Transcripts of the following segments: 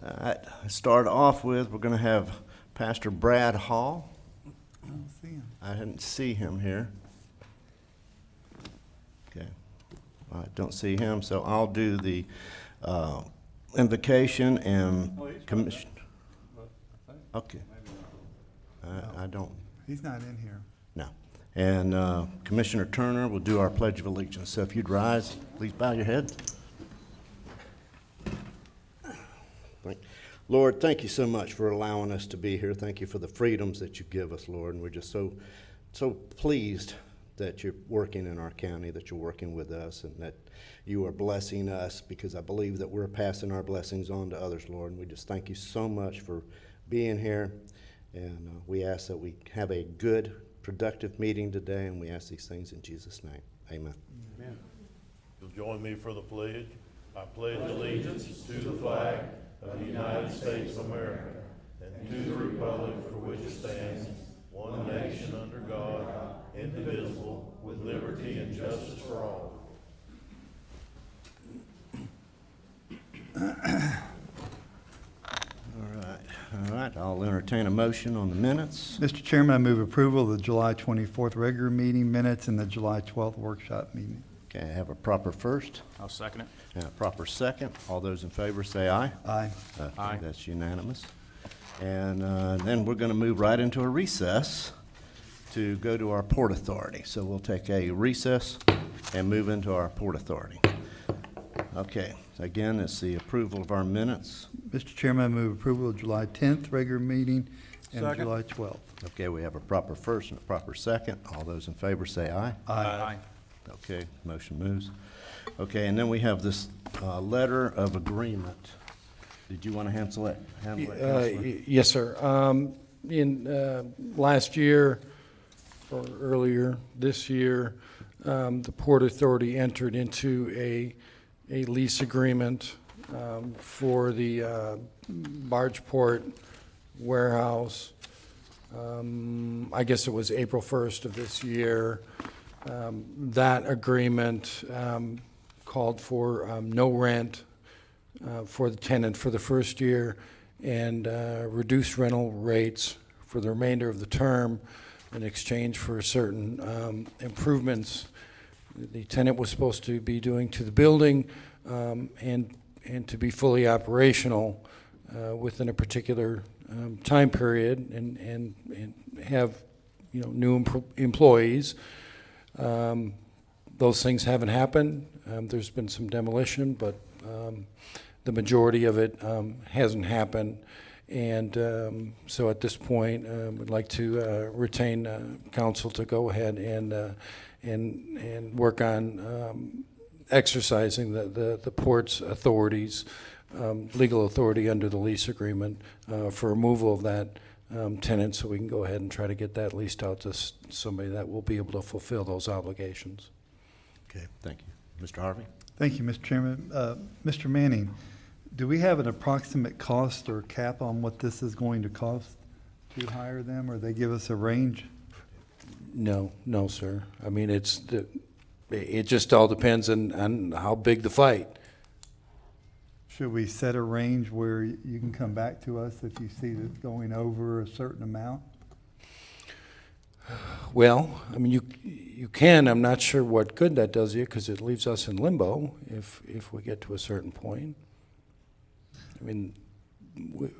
All right, start off with, we're going to have Pastor Brad Hall. I don't see him. I didn't see him here. Okay, I don't see him, so I'll do the invocation and commission. Okay. I don't. He's not in here. No. And Commissioner Turner will do our Pledge of Allegiance. So if you'd rise, please bow your head. Lord, thank you so much for allowing us to be here. Thank you for the freedoms that you give us, Lord. And we're just so pleased that you're working in our county, that you're working with us, and that you are blessing us, because I believe that we're passing our blessings on to others, Lord. And we just thank you so much for being here. And we ask that we have a good, productive meeting today, and we ask these things in Jesus' name. Amen. Amen. You'll join me for the pledge. I pledge allegiance to the flag of the United States of America and to the republic for which it stands, one nation under God, indivisible, with liberty and justice for all. All right, I'll entertain a motion on the minutes. Mr. Chairman, I move approval of the July 24th regular meeting minutes and the July 12th workshop meeting. Okay, I have a proper first I'll second it. and a proper second. All those in favor say aye. Aye. Aye. That's unanimous. And then we're going to move right into a recess to go to our Port Authority. So we'll take a recess and move into our Port Authority. Okay, again, it's the approval of our minutes. Mr. Chairman, I move approval of July 10th regular meeting and Second. July 12th. Okay, we have a proper first and a proper second. All those in favor say aye. Aye. Okay, motion moves. Okay, and then we have this letter of agreement. Did you want to handle it, Counselor? Yes, sir. In last year, or earlier this year, the Port Authority entered into a lease agreement for the Bargeport warehouse. I guess it was April 1st of this year. That agreement called for no rent for the tenant for the first year, and reduced rental rates for the remainder of the term in exchange for certain improvements the tenant was supposed to be doing to the building, and to be fully operational within a particular time period, and have new employees. Those things haven't happened. There's been some demolition, but the majority of it hasn't happened. And so at this point, we'd like to retain council to go ahead and work on exercising the port's authorities, legal authority under the lease agreement for removal of that tenant, so we can go ahead and try to get that leased out to somebody that will be able to fulfill those obligations. Okay, thank you. Mr. Harvey? Thank you, Mr. Chairman. Mr. Manning, do we have an approximate cost or cap on what this is going to cost to hire them, or they give us a range? No, sir. I mean, it just all depends on how big the fight. Should we set a range where you can come back to us if you see that it's going over a certain amount? Well, I mean, you can. I'm not sure what good that does you, because it leaves us in limbo if we get to a certain point. I mean,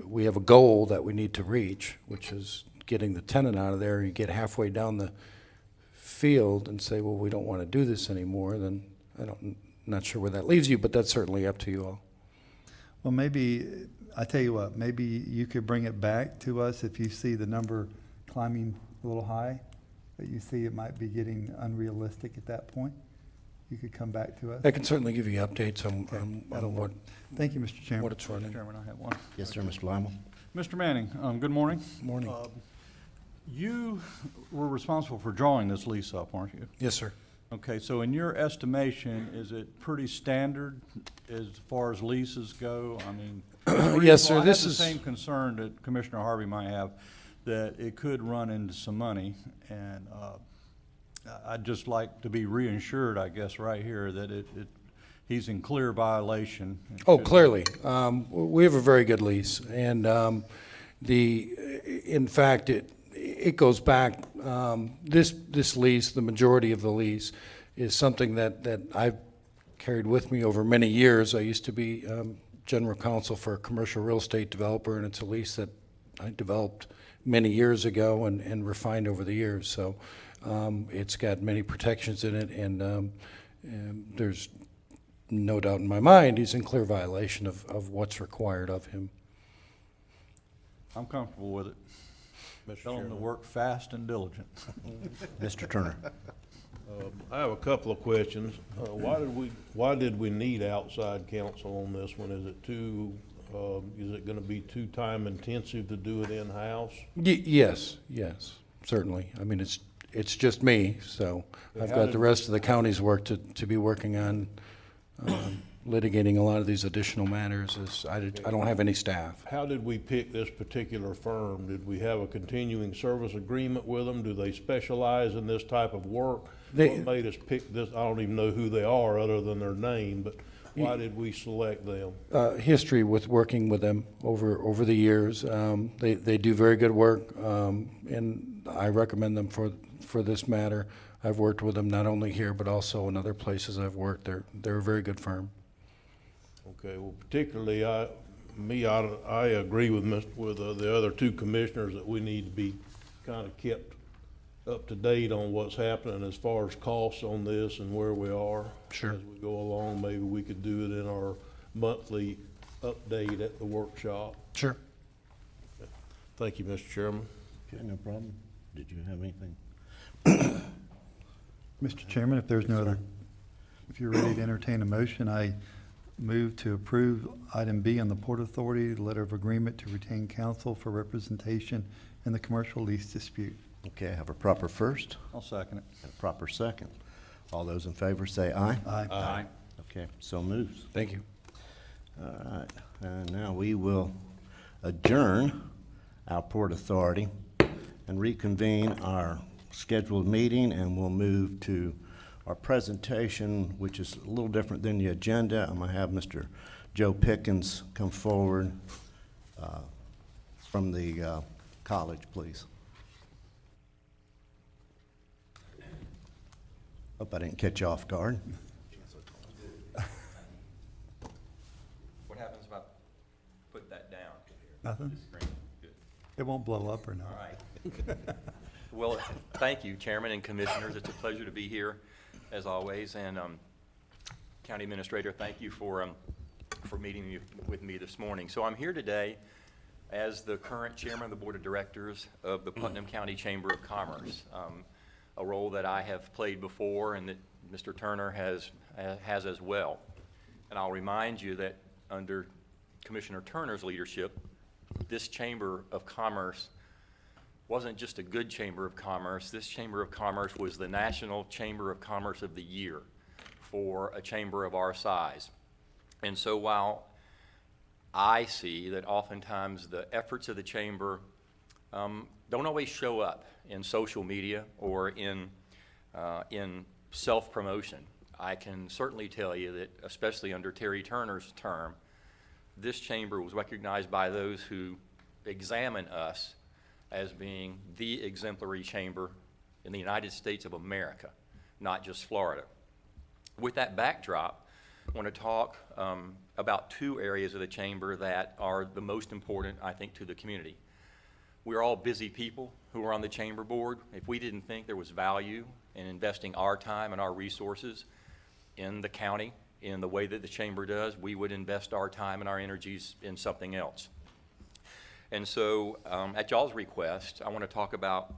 we have a goal that we need to reach, which is getting the tenant out of there. You get halfway down the field and say, well, we don't want to do this anymore, then not sure where that leaves you, but that's certainly up to you all. Well, maybe, I tell you what, maybe you could bring it back to us if you see the number climbing a little high, that you see it might be getting unrealistic at that point. You could come back to us. I can certainly give you updates on what Thank you, Mr. Chairman. it's running. Mr. Chairman, I have one. Yes, sir, Mr. Lymel? Mr. Manning, good morning. Morning. You were responsible for drawing this lease up, weren't you? Yes, sir. Okay, so in your estimation, is it pretty standard as far as leases go? I mean, Yes, sir. I have This the is same concern that Commissioner Harvey might have, that it could run into some money, and I'd just like to be reassured, I guess, right here, that he's in clear violation. It Oh, should- clearly. We have a very good lease, and in fact, it goes back, this lease, the majority of the lease, is something that I've carried with me over many years. I used to be general counsel for a commercial real estate developer, and it's a lease that I developed many years ago and refined over the years. So it's got many protections in it, and there's no doubt in my mind he's in clear violation of what's required of him. I'm comfortable with it. Mr. Tell him to Chairman. work fast and diligent. Mr. Turner. I have a couple of questions. Why did we need outside counsel on this one? Is it gonna be too time intensive to do it in-house? Yes, certainly. I mean, it's just me, so I've got the rest of the county's work to be working on litigating a lot of these additional matters. I don't have any staff. How did we pick this particular firm? Did we have a continuing service agreement with them? Do they specialize in this type of work? What made us pick this? I don't even know who they are other than their name, but why did we select them? History with working with them over the years. They do very good work, and I recommend them for this matter. I've worked with them not only here, but also in other places I've worked. They're a very good firm. Okay, well, particularly, I agree with the other two commissioners that we need to be kind of kept up to date on what's happening as far as costs on this and where we are. Sure. As we go along, maybe we could do it in our monthly update at the workshop. Sure. Thank you, Mr. Chairman. Okay, no problem. Did you have anything? Mr. Chairman, if there's no other, if you're ready to entertain a motion, I move to approve item B on the Port Authority, the letter of agreement to retain counsel for representation in the commercial lease dispute. Okay, I have a proper first I'll second it. and a proper second. All those in favor say aye. Aye. Okay, so moves. Thank you. All right, and now we will adjourn our Port Authority and reconvene our scheduled meeting, and we'll move to our presentation, which is a little different than the agenda. I'm gonna have Mr. Joe Pickens come forward from the college, please. Hope I didn't catch you off guard. What happens if I put that down? Nothing? Screen? Good. It won't blow up or not? All right. Well, thank you, Chairman and Commissioners. It's a pleasure to be here, as always. And County Administrator, thank you for meeting with me this morning. So I'm here today as the current Chairman of the Board of Directors of the Putnam County Chamber of Commerce, a role that I have played before and that Mr. Turner has as well. And I'll remind you that under Commissioner Turner's leadership, this Chamber of Commerce wasn't just a good Chamber of Commerce. This Chamber of Commerce was the National Chamber of Commerce of the Year for a chamber of our size. And so while I see that oftentimes the efforts of the Chamber don't always show up in social media or in self-promotion, I can certainly tell you that, especially under Terry Turner's term, this Chamber was recognized by those who examine us as being the exemplary chamber in the United States of America, not just Florida. With that backdrop, I want to talk about two areas of the chamber that are the most important, I think, to the community. We're all busy people who are on the chamber board. If we didn't think there was value in investing our time and our resources in the county in the way that the chamber does, we would invest our time and our energies in something else. And so, at y'all's request, I want to talk about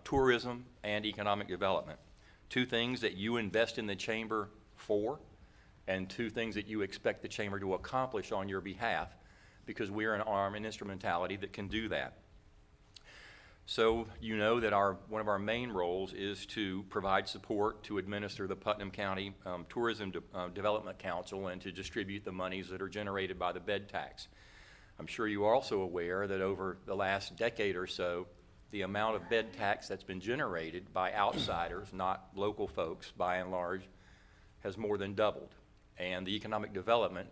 tourism and economic development. Two things that you invest in the chamber for, and two things that you expect the chamber to accomplish on your behalf, because we're an arm and instrumentality that can do that. So you know that one of our main roles is to provide support to administer the Putnam County Tourism Development Council and to distribute the monies that are generated by the bed tax. I'm sure you are also aware that over the last decade or so, the amount of bed tax that's been generated by outsiders, not local folks by and large, has more than doubled. and the economic development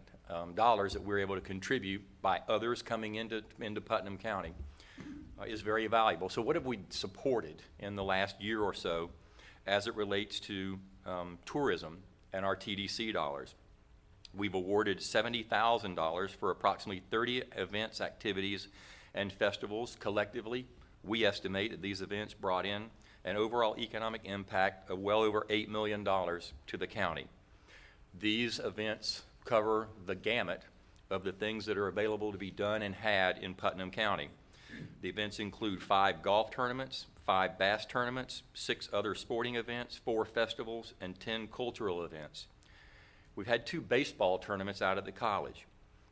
dollars that we're able to contribute by others coming into Putnam County is very valuable. So what have we supported in the last year or so as it relates to tourism and our TDC dollars? We've awarded $70,000 for approximately 30 events, activities, and festivals. Collectively, we estimate that these events brought in an overall economic impact of well over $8 million to the county. These events cover the gamut of the things that are available to be done and had in Putnam County. The events include 5 golf tournaments, 5 bass tournaments, 6 other sporting events, 4 festivals, and 10 cultural events. We've had 2 baseball tournaments out at the college.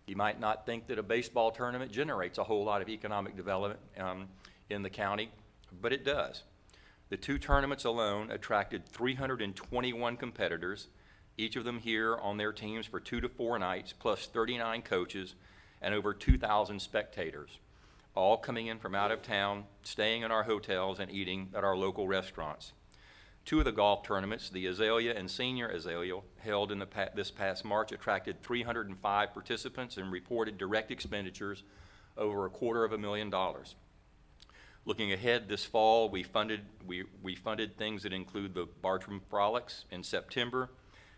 You might not think that a baseball tournament generates a whole lot of economic development in the county, but it does. The 2 tournaments alone attracted 321 competitors, each of them here on their teams for 2 to 4 nights, plus 39 coaches and over 2,000 spectators, all coming in from out of town, staying in our hotels and eating at our local restaurants. 2 of the golf tournaments, the Azalea and Senior Azalea, held in this past March, attracted 305 participants and reported direct expenditures over $250,000. Looking ahead this fall, we funded things that include the Bartram Frolics in September.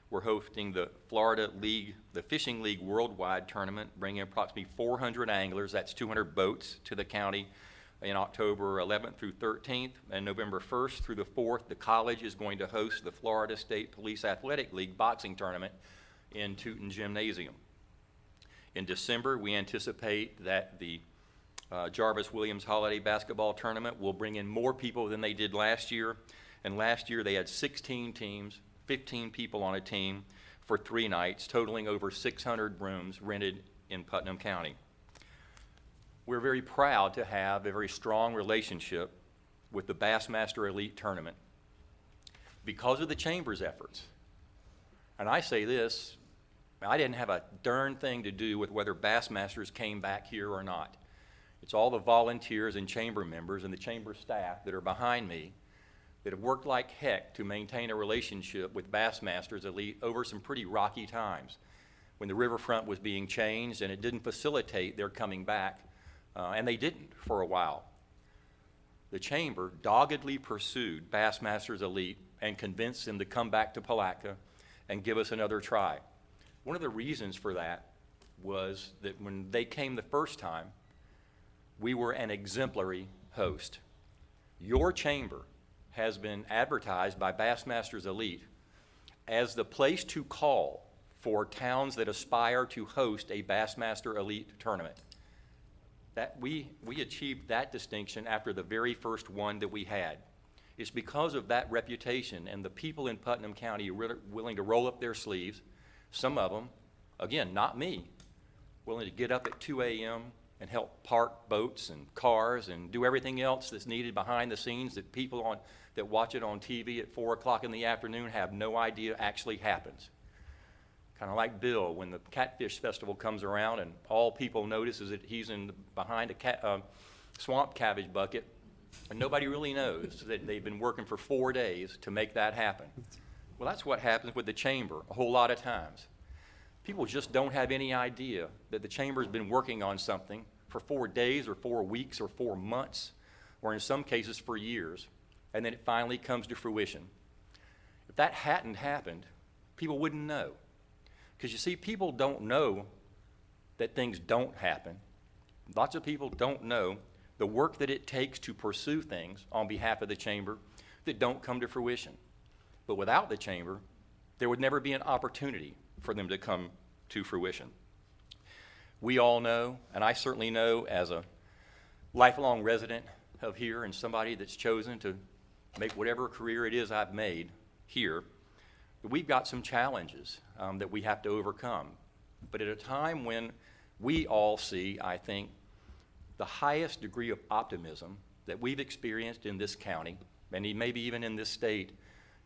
We're hosting the Florida League, the Fishing League Worldwide Tournament, bringing approximately 400 anglers, that's 200 boats, to the county in October 11th through 13th, and November 1st through the 4th. The college is going to host the Florida State Police Athletic League boxing tournament in Tootin Gymnasium. In December, we anticipate that the Jarvis Williams Holiday Basketball Tournament will bring in more people than they did last year, and last year they had 16 teams, 15 people on a team for 3 nights, totaling over 600 rooms rented in Putnam County. We're very proud to have a very strong relationship with the Bassmaster Elite Tournament because of the Chamber's efforts. And I say this, I didn't have a darn thing to do with whether Bassmasters came back here or not. It's all the volunteers and Chamber members and the Chamber staff that are behind me that have worked like heck to maintain a relationship with Bassmasters Elite over some pretty rocky times when the riverfront was being changed and it didn't facilitate their coming back, and they didn't for a while. The Chamber doggedly pursued Bassmasters Elite and convinced them to come back to Palatka and give us another try. One of the reasons for that was that when they came the first time, we were an exemplary host. Your chamber has been advertised by Bassmasters Elite as the place to call for towns that aspire to host a Bassmaster Elite tournament. That we achieved that distinction after the very first one that we had. It's because of that reputation and the people in Putnam County willing to roll up their sleeves, some of them, again, not me, willing to get up at 2 a.m. and help park boats and cars and do everything else that's needed behind the scenes that people that watch it on TV at 4 o'clock in the afternoon have no idea actually happens. Kind of like Bill, when the Catfish Festival comes around and all people notice is that he's behind a swamp cabbage bucket, and nobody really knows that they've been working for 4 days to make that happen. Well, that's what happens with the Chamber a whole lot of times. People just don't have any idea that the Chamber's been working on something for 4 days or 4 weeks or 4 months, or in some cases for years, and then it finally comes to fruition. If that hadn't happened, people wouldn't know. Because you see, people don't know that things don't happen. Lots of people don't know the work that it takes to pursue things on behalf of the Chamber that don't come to fruition. But without the Chamber, there would never be an opportunity for them to come to fruition. We all know, and I certainly know as a lifelong resident of here and somebody that's chosen to make whatever career it is I've made here, that we've got some challenges that we have to overcome. But at a time when we all see, I think, the highest degree of optimism that we've experienced in this county, and maybe even in this state,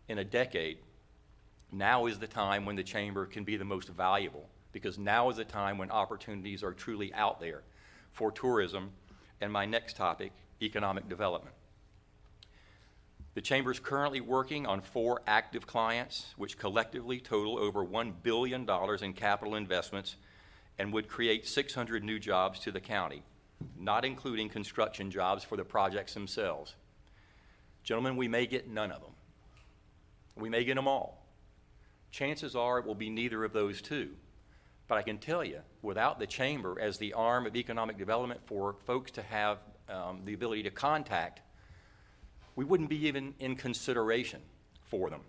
in a decade, now is the time when the Chamber can be the most valuable, because now is the time when opportunities are truly out there for tourism, and my next topic, economic development. The Chamber is currently working on 4 active clients, which collectively total over $1 billion in capital investments and would create 600 new jobs to the county, not including construction jobs for the projects themselves. Gentlemen, we may get none of them. We may get them all. Chances are it will be neither of those two. But I can tell you, without the Chamber as the arm of economic development for folks to have the ability to contact, we wouldn't be even in consideration for them.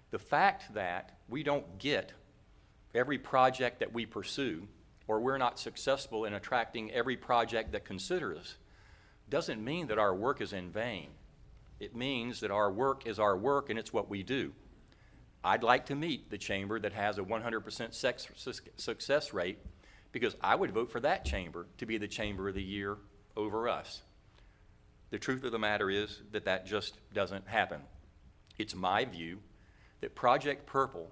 The fact that we don't get every project that we pursue, or we're not successful in attracting every project that considers us, doesn't mean that our work is in vain. It means that our work is our work and it's what we do. I'd like to meet the Chamber that has a 100% success rate, because I would vote for that Chamber to be the Chamber of the Year over us. The truth of the matter is that that just doesn't happen. It's my view that Project Purple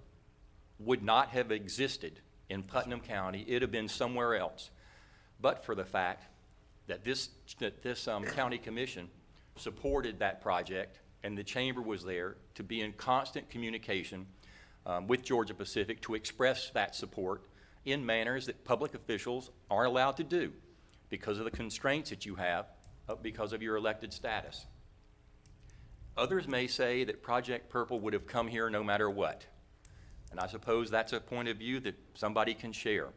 would not have existed in Putnam County. It'd have been somewhere else, but for the fact that this county commission supported that project, and the Chamber was there to be in constant communication with Georgia Pacific to express that support in manners that public officials aren't allowed to do because of the constraints that you have because of your elected status. Others may say that Project Purple would have come here no matter what, and I suppose that's a point of view that somebody can share.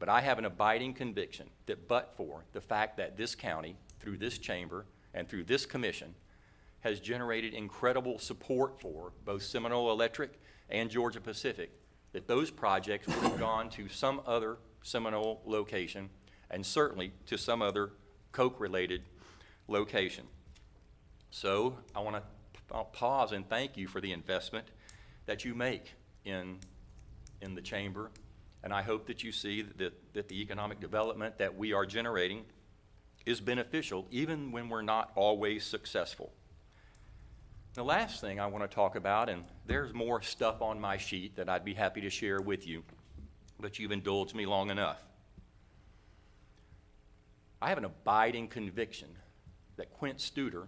But I have an abiding conviction that but for the fact that this county, through this Chamber and through this commission, has generated incredible support for both Seminole Electric and Georgia Pacific, that those projects would have gone to some other Seminole location, and certainly to some other Coke-related location. So I want to pause and thank you for the investment that you make in the Chamber, and I hope that you see that the economic development that we are generating is beneficial even when we're not always successful. The last thing I want to talk about, and there's more stuff on my sheet that I'd be happy to share with you, but you've indulged me long enough. I have an abiding conviction that Quint Studer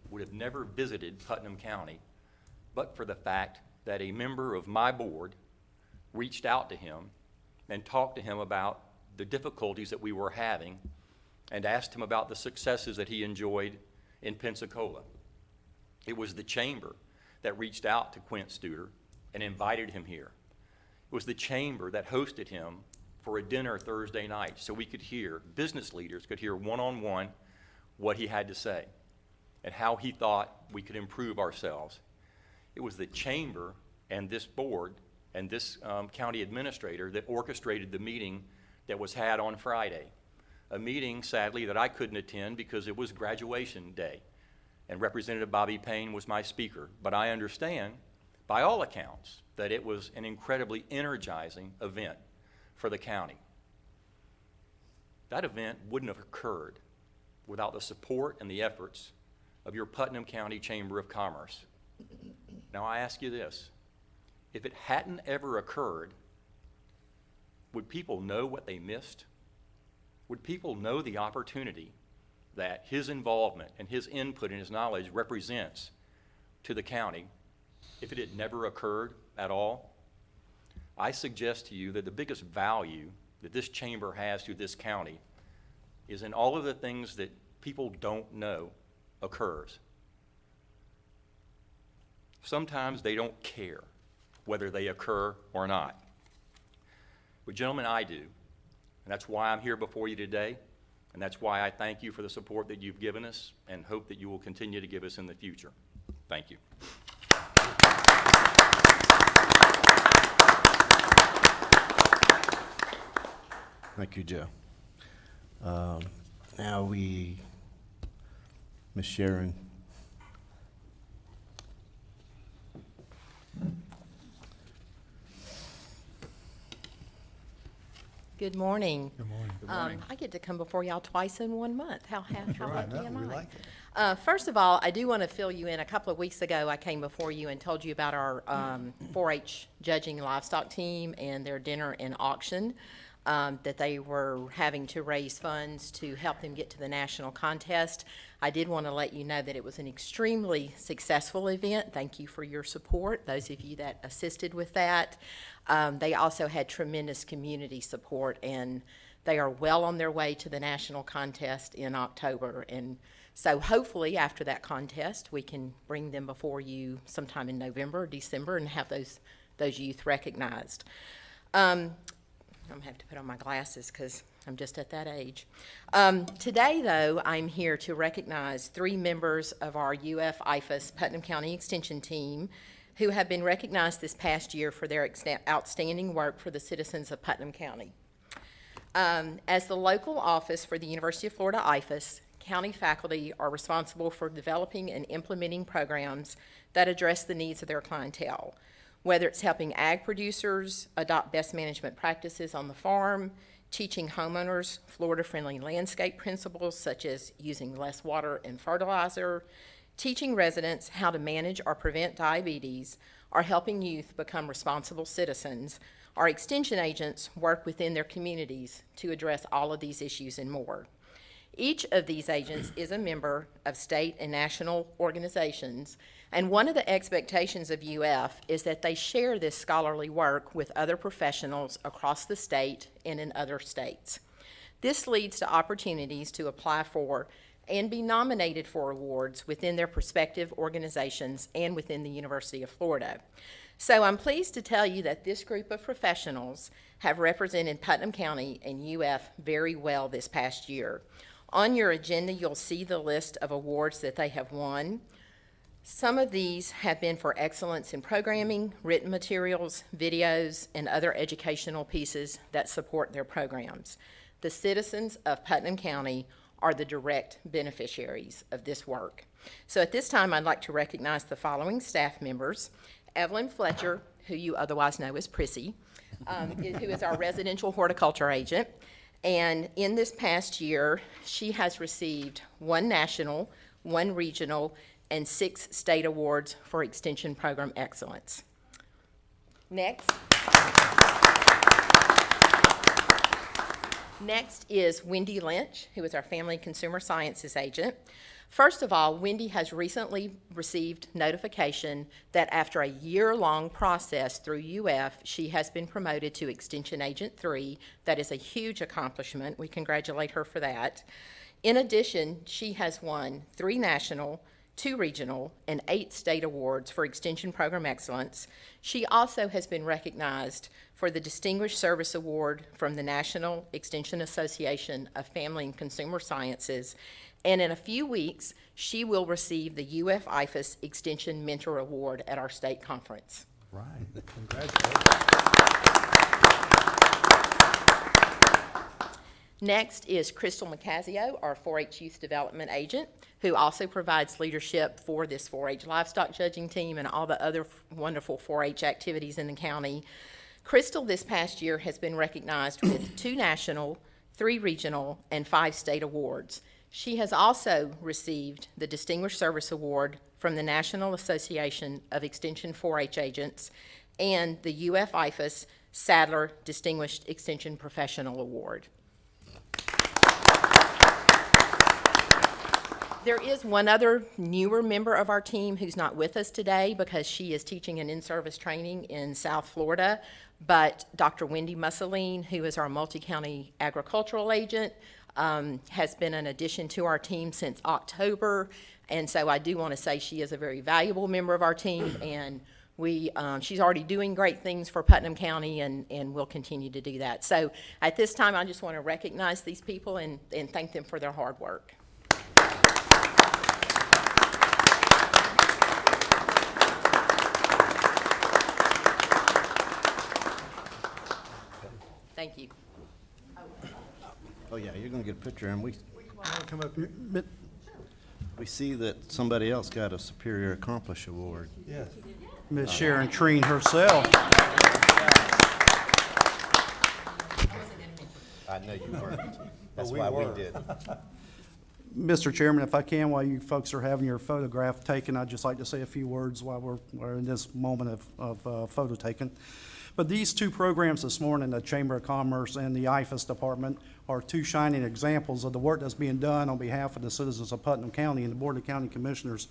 would have never visited Putnam County but for the fact that a member of my board reached out to him and talked to him about the difficulties that we were having and asked him about the successes that he enjoyed in Pensacola. It was the Chamber that reached out to Quint Studer and invited him here. It was the Chamber that hosted him for a dinner Thursday night so we could hear, business leaders could hear one-on-one what he had to say and how he thought we could improve ourselves. It was the Chamber and this board and this county administrator that orchestrated the meeting that was had on Friday. A meeting, sadly, that I couldn't attend because it was graduation day, and Representative Bobby Payne was my speaker. But I understand, by all accounts, that it was an incredibly energizing event for the county. That event wouldn't have occurred without the support and the efforts of your Putnam County Chamber of Commerce. Now I ask you this, if it hadn't ever occurred, would people know what they missed? Would people know the opportunity that his involvement and his input and his knowledge represents to the county if it had never occurred at all? I suggest to you that the biggest value that this chamber has to this county is in all of the things that people don't know occurs. Sometimes they don't care whether they occur or not. But gentlemen, I do. And that's why I'm here before you today. And that's why I thank you for the support that you've given us and hope that you will continue to give us in the future. Thank you. Thank you, Joe. Now Ms. Sharon. Good morning. Good morning. I get to come before y'all twice in 1 month. How lucky am we I? like it. First of all, I do want to fill you in. A couple of weeks ago, I came before you and told you about our 4-H judging livestock team and their dinner and auction. that they were having to raise funds to help them get to the national contest. I did want to let you know that it was an extremely successful event. Thank you for your support, those of you that assisted with that. They also had tremendous community support, and they are well on their way to the national contest in October. And so hopefully after that contest, we can bring them before you sometime in November or December and have those youth recognized. I'm gonna have to put on my glasses because I'm just at that age. Today, though, I'm here to recognize 3 members of our UF-IFAS Putnam County Extension Team who have been recognized this past year for their outstanding work for the citizens of Putnam County. As the local office for the University of Florida IFAS, county faculty are responsible for developing and implementing programs that address the needs of their clientele, whether it's helping ag producers adopt best management practices on the farm, teaching homeowners Florida-friendly landscape principles such as using less water and fertilizer, teaching residents how to manage or prevent diabetes, or helping youth become responsible citizens. Our extension agents work within their communities to address all of these issues and more. Each of these agents is a member of state and national organizations, and one of the expectations of UF is that they share this scholarly work with other professionals across the state and in other states. This leads to opportunities to apply for and be nominated for awards within their respective organizations and within the University of Florida. So I'm pleased to tell you that this group of professionals have represented Putnam County and UF very well this past year. On your agenda, you'll see the list of awards that they have won. Some of these have been for excellence in programming, written materials, videos, and other educational pieces that support their programs. The citizens of Putnam County are the direct beneficiaries of this work. So at this time, I'd like to recognize the following staff members. Evelyn Fletcher, who you otherwise know as Prissy, who is our residential horticulture agent. And in this past year, she has received 1 national, 1 regional, and 6 state awards for Extension Program Excellence. Next. Next is Wendy Lynch, who is our Family Consumer Sciences agent. First of all, Wendy has recently received notification that after a year-long process through UF, she has been promoted to Extension Agent 3. That is a huge accomplishment. We congratulate her for that. In addition, she has won 3 national, 2 regional, and 8 state awards for Extension Program Excellence. She also has been recognized for the Distinguished Service Award from the National Extension Association of Family and Consumer Sciences. And in a few weeks, she will receive the UF-IFAS Extension Mentor Award at our state conference. Right, congratulations. Next is Crystal Macasio, our 4-H Youth Development Agent, who also provides leadership for this 4-H livestock judging team and all the other wonderful 4-H activities in the county. Crystal this past year has been recognized with 2 national, 3 regional, and 5 state awards. She has also received the Distinguished Service Award from the National Association of Extension 4-H Agents and the UF-IFAS Sadler Distinguished Extension Professional Award. There is one other newer member of our team who's not with us today because she is teaching an in-service training in South Florida, but Dr. Wendy Mussolini, who is our multi-county agricultural agent, has been an addition to our team since October, and so I do want to say she is a very valuable member of our team, and she's already doing great things for Putnam County, and will continue to do that. So at this time, I just want to recognize these people and thank them for their hard work. Thank you. Oh, yeah, you're gonna get a picture, and we Come up here. see that somebody else got a Superior Accomplish Award. Yes. Miss Sharon Treen herself. I know you weren't. That's we why we were. did. Mr. Chairman, if I can, while you folks are having your photograph taken, I'd just like to say a few words while we're in this moment of photo taking. But these two programs this morning, the Chamber of Commerce and the IFAS Department, are two shining examples of the work that's being done on behalf of the citizens of Putnam County and the Board of County Commissioners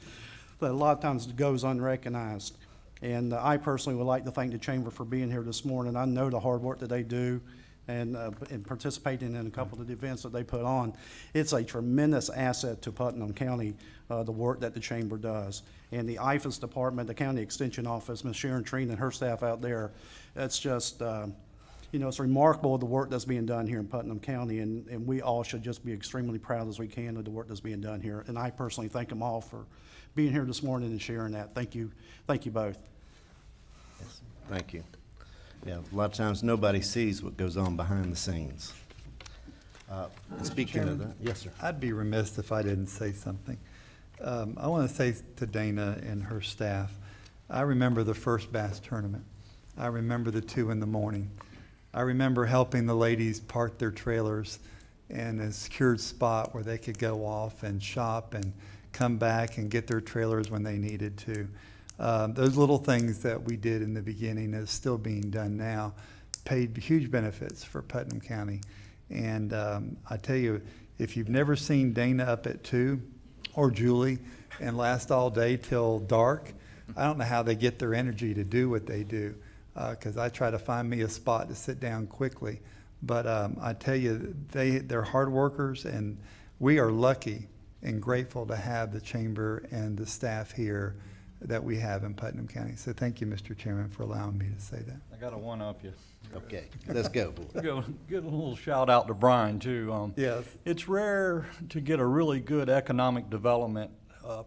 that a lot of times goes unrecognized. And I personally would like to thank the Chamber for being here this morning. I know the hard work that they do and participating in a couple of the events that they put on. It's a tremendous asset to Putnam County, the work that the Chamber does. And the IFAS Department, the County Extension Office, Ms. Sharon Treen and her staff out there, it's just, it's remarkable the work that's being done here in Putnam County, and we all should just be extremely proud as we can of the work that's being done here. And I personally thank them all for being here this morning and sharing that. Thank you both. Yes, thank you. Yeah, a lot of times nobody sees what goes on behind the scenes. Speaking of that, yes, sir. I'd be remiss if I didn't say something. I want to say to Dana and her staff, I remember the first bass tournament. I remember the 2 in the morning. I remember helping the ladies park their trailers in a secured spot where they could go off and shop and come back and get their trailers when they needed to. Those little things that we did in the beginning is still being done now, paid huge benefits for Putnam County. And I tell you, if you've never seen Dana up at 2 or Julie and last all day till dark, I don't know how they get their energy to do what they do, because I try to find me a spot to sit down quickly. But I tell you, they're hard workers, and we are lucky and grateful to have the Chamber and the staff here that we have in Putnam County. So thank you, Mr. Chairman, for allowing me to say that. I got to one-up you. Okay, let's go. Give a little shout out to Brian, too. Yes. It's rare to get a really good economic development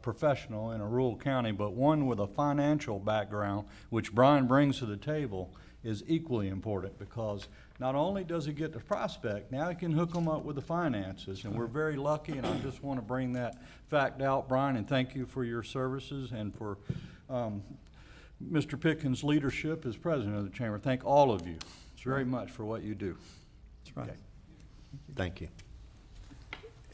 professional in a rural county, but one with a financial background, which Brian brings to the table, is equally important, because not only does he get the prospect, now he can hook them up with the finances, and we're very lucky, and I just want to bring that fact out, Brian, and thank you for your services and for Mr. Pickens' leadership as president of the Chamber. Thank all of you very much for what you do. That's right. Okay. Thank you.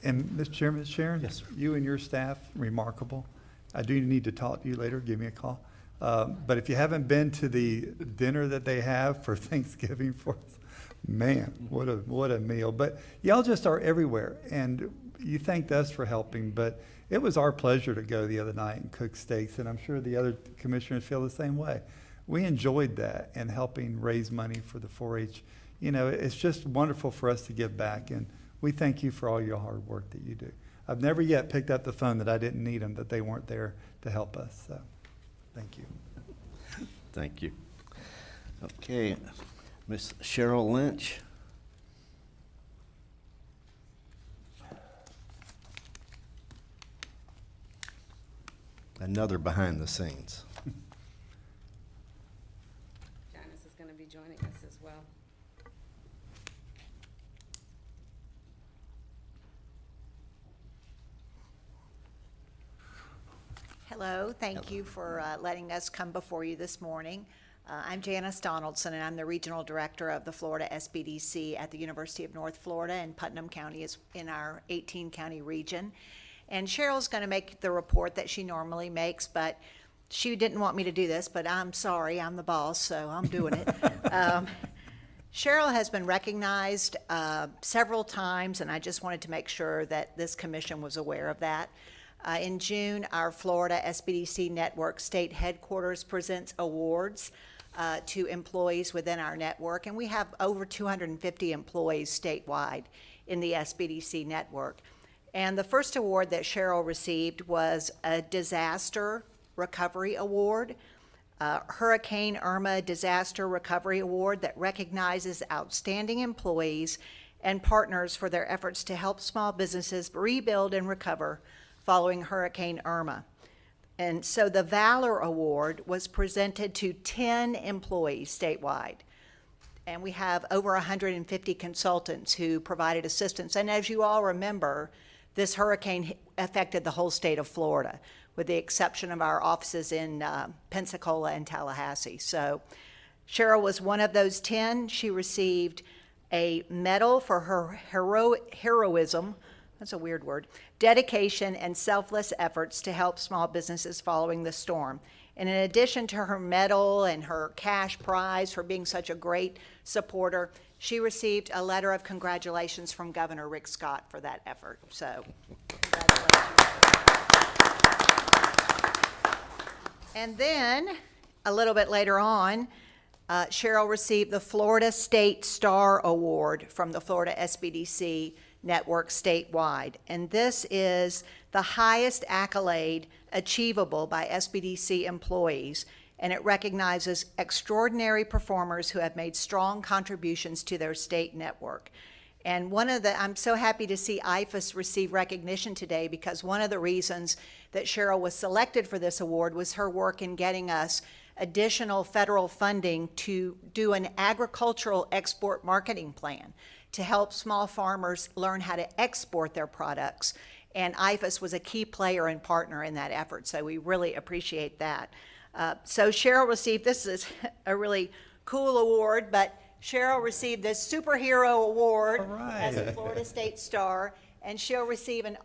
And Mr. Chairman, Sharon? Yes, sir. You and your staff, remarkable. I do need to talk to you later. Give me a call. But if you haven't been to the dinner that they have for Thanksgiving for us, man, what a meal. But y'all just are everywhere. And you thanked us for helping, but it was our pleasure to go the other night and cook steaks, and I'm sure the other commissioners feel the same way. We enjoyed that and helping raise money for the 4-H. You know, it's just wonderful for us to give back, and we thank you for all your hard work that you do. I've never yet picked up the phone that I didn't need them, that they weren't there to help us, so thank you. Thank you. Okay, Miss Cheryl Lynch. Another behind the scenes. Janice is going to be joining us as well. Hello, thank you for letting us come before you this morning. I'm Janice Donaldson, and I'm the Regional Director of the Florida SBDC at the University of North Florida, and Putnam County is in our 18-county region. And Cheryl's going to make the report that she normally makes, but she didn't want me to do this, but I'm sorry, I'm the boss, so I'm doing it. Cheryl has been recognized several times, and I just wanted to make sure that this commission was aware of that. In June, our Florida SBDC Network State Headquarters presents awards to employees within our network, and we have over 250 employees statewide in the SBDC network. And the first award that Cheryl received was a Disaster Recovery Award, Hurricane Irma Disaster Recovery Award that recognizes outstanding employees and partners for their efforts to help small businesses rebuild and recover following Hurricane Irma. And so the Valor Award was presented to 10 employees statewide. And we have over 150 consultants who provided assistance. And as you all remember, this hurricane affected the whole state of Florida, with the exception of our offices in Pensacola and Tallahassee. So Cheryl was one of those 10. She received a medal for her heroism, that's a weird word, dedication and selfless efforts to help small businesses following the storm. And in addition to her medal and her cash prize for being such a great supporter, she received a letter of congratulations from Governor Rick Scott for that effort. So, congratulations. And then, a little bit later on, Cheryl received the Florida State Star Award from the Florida SBDC network statewide. And this is the highest accolade achievable by SBDC employees, and it recognizes extraordinary performers who have made strong contributions to their state network. And I'm so happy to see IFAS receive recognition today, because one of the reasons that Cheryl was selected for this award was her work in getting us additional federal funding to do an agricultural export marketing plan to help small farmers learn how to export their products. And IFAS was a key player and partner in that effort, so we really appreciate that. So Cheryl received, this is a really cool award, but Cheryl received this superhero award as a Florida State Star, and she'll receive an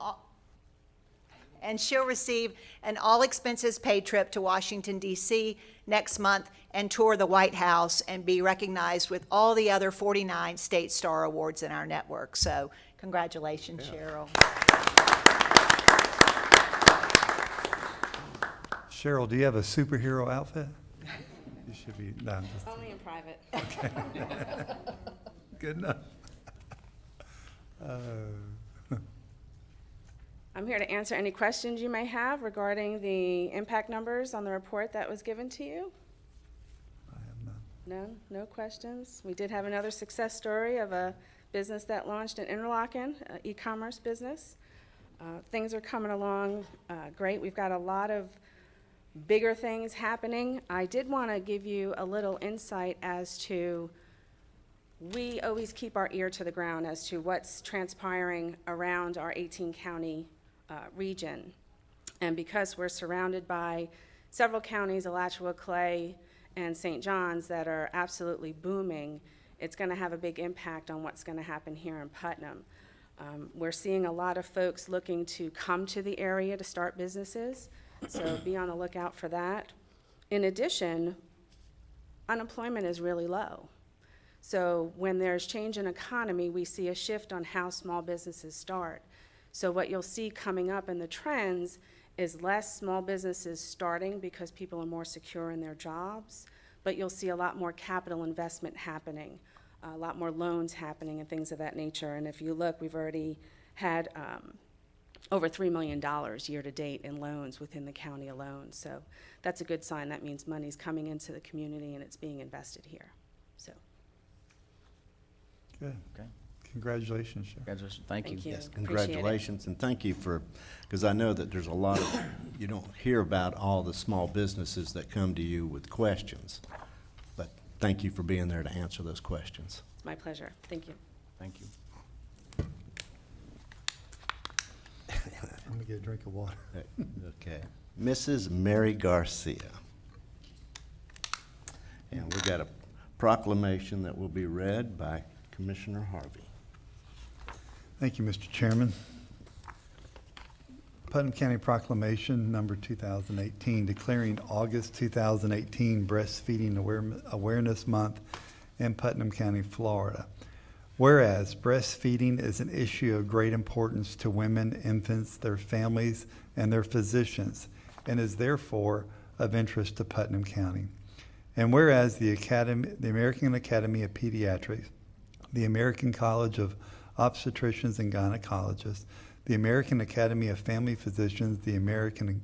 all expenses paid trip to Washington, D.C. next month and tour the White House and be recognized with all the other 49 State Star Awards in our network. So congratulations, Cheryl. Cheryl, do you have a superhero outfit? You should be, no, I'm just, Only in private. good enough. I'm here to answer any questions you may have regarding the impact numbers on the report that was given to you. I have none. None, no questions. We did have another success story of a business that launched in Interlaken, an e-commerce business. Things are coming along great. We've got a lot of bigger things happening. I did want to give you a little insight as to, we always keep our ear to the ground as to what's transpiring around our 18-county region. And because we're surrounded by several counties, Alachua, Clay, and St. John's, that are absolutely booming, it's going to have a big impact on what's going to happen here in Putnam. We're seeing a lot of folks looking to come to the area to start businesses, so be on the lookout for that. In addition, unemployment is really low. So when there's change in economy, we see a shift on how small businesses start. So what you'll see coming up in the trends is less small businesses starting because people are more secure in their jobs, but you'll see a lot more capital investment happening, a lot more loans happening and things of that nature. And if you look, we've already had over $3 million year to date in loans within the county alone. So that's a good sign. That means money's coming into the community and it's being invested here. So. Good. Okay. Congratulations, Cheryl. Congratulations. Thank you. Thank you. Yes, Appreciate it. congratulations, and thank you for, because I know that there's a lot of, you don't hear about all the small businesses that come to you with questions, but thank you for being there to answer those questions. It's my pleasure. Thank you. Thank you. I'm gonna get a drink of water. Okay. Mrs. Mary Garcia. And we've got a proclamation that will be read by Commissioner Harvey. Thank you, Mr. Chairman. Putnam County Proclamation Number 2018, declaring August 2018 Breastfeeding Awareness Month in Putnam County, Florida. Whereas breastfeeding is an issue of great importance to women, infants, their families, and their physicians, and is therefore of interest to Putnam County. And whereas the American Academy of Pediatrics, the American College of Obstetricians and Gynecologists, the American Academy of Family Physicians, the American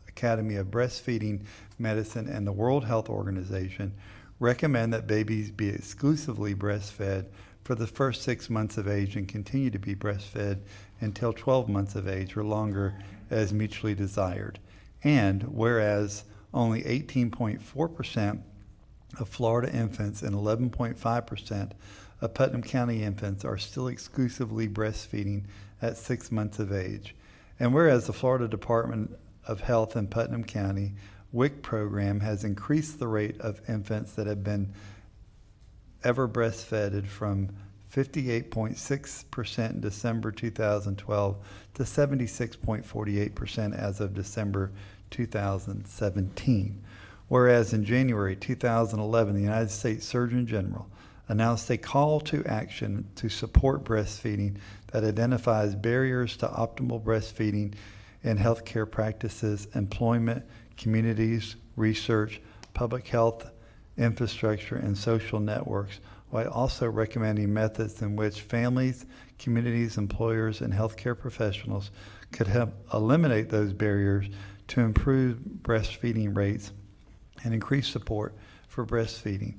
Academy of Breastfeeding Medicine, and the World Health Organization recommend that babies be exclusively breastfed for the first 6 months of age and continue to be breastfed until 12 months of age or longer as mutually desired. And whereas only 18.4% of Florida infants and 11.5% of Putnam County infants are still exclusively breastfeeding at 6 months of age. And whereas the Florida Department of Health in Putnam County WIC program has increased the rate of infants that have been ever breastfed from 58.6% in December 2012 to 76.48% as of December 2017. Whereas in January 2011, the United States Surgeon General announced a call to action to support breastfeeding that identifies barriers to optimal breastfeeding in healthcare practices, employment, communities, research, public health, infrastructure, and social networks, while also recommending methods in which families, communities, employers, and healthcare professionals could help eliminate those barriers to improve breastfeeding rates and increase support for breastfeeding.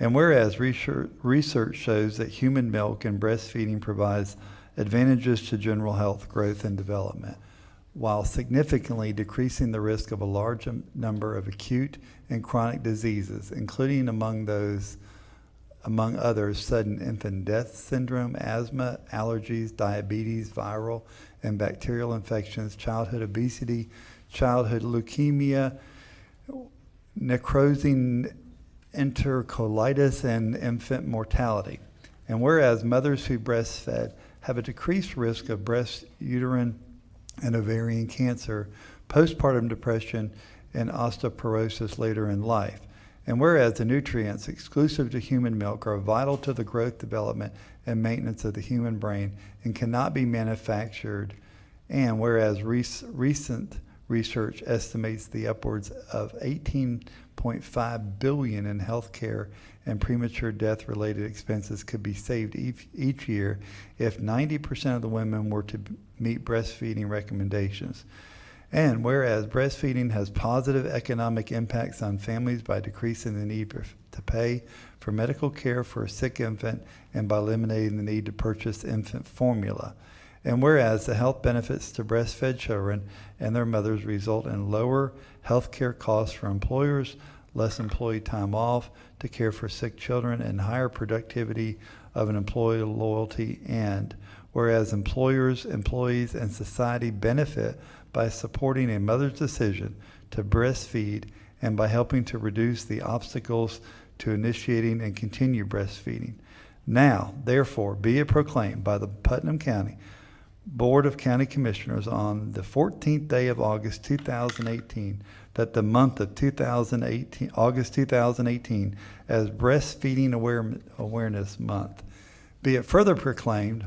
And whereas research shows that human milk and breastfeeding provides advantages to general health, growth, and development, while significantly decreasing the risk of a large number of acute and chronic diseases, including among others, sudden infant death syndrome, asthma, allergies, diabetes, viral and bacterial infections, childhood obesity, childhood leukemia, necrosing enterocolitis, and infant mortality. And whereas mothers who breastfed have a decreased risk of breast, uterine, and ovarian cancer, postpartum depression, and osteoporosis later in life. And whereas the nutrients exclusive to human milk are vital to the growth, development, and maintenance of the human brain and cannot be manufactured, and whereas recent research estimates the upwards of $18.5 billion in healthcare and premature death-related expenses could be saved each year if 90% of the women were to meet breastfeeding recommendations. And whereas breastfeeding has positive economic impacts on families by decreasing the need to pay for medical care for a sick infant and by eliminating the need to purchase infant formula. And whereas the health benefits to breastfed children and their mothers result in lower health care costs for employers, less employee time off to care for sick children, and higher productivity of an employee loyalty. And whereas employers, employees, and society benefit by supporting a mother's decision to breastfeed and by helping to reduce the obstacles to initiating and continue breastfeeding. Now, therefore, be it proclaimed by the Putnam County Board of County Commissioners on the 14th day of August 2018 that the month of August 2018 as Breastfeeding Awareness Month. Be it further proclaimed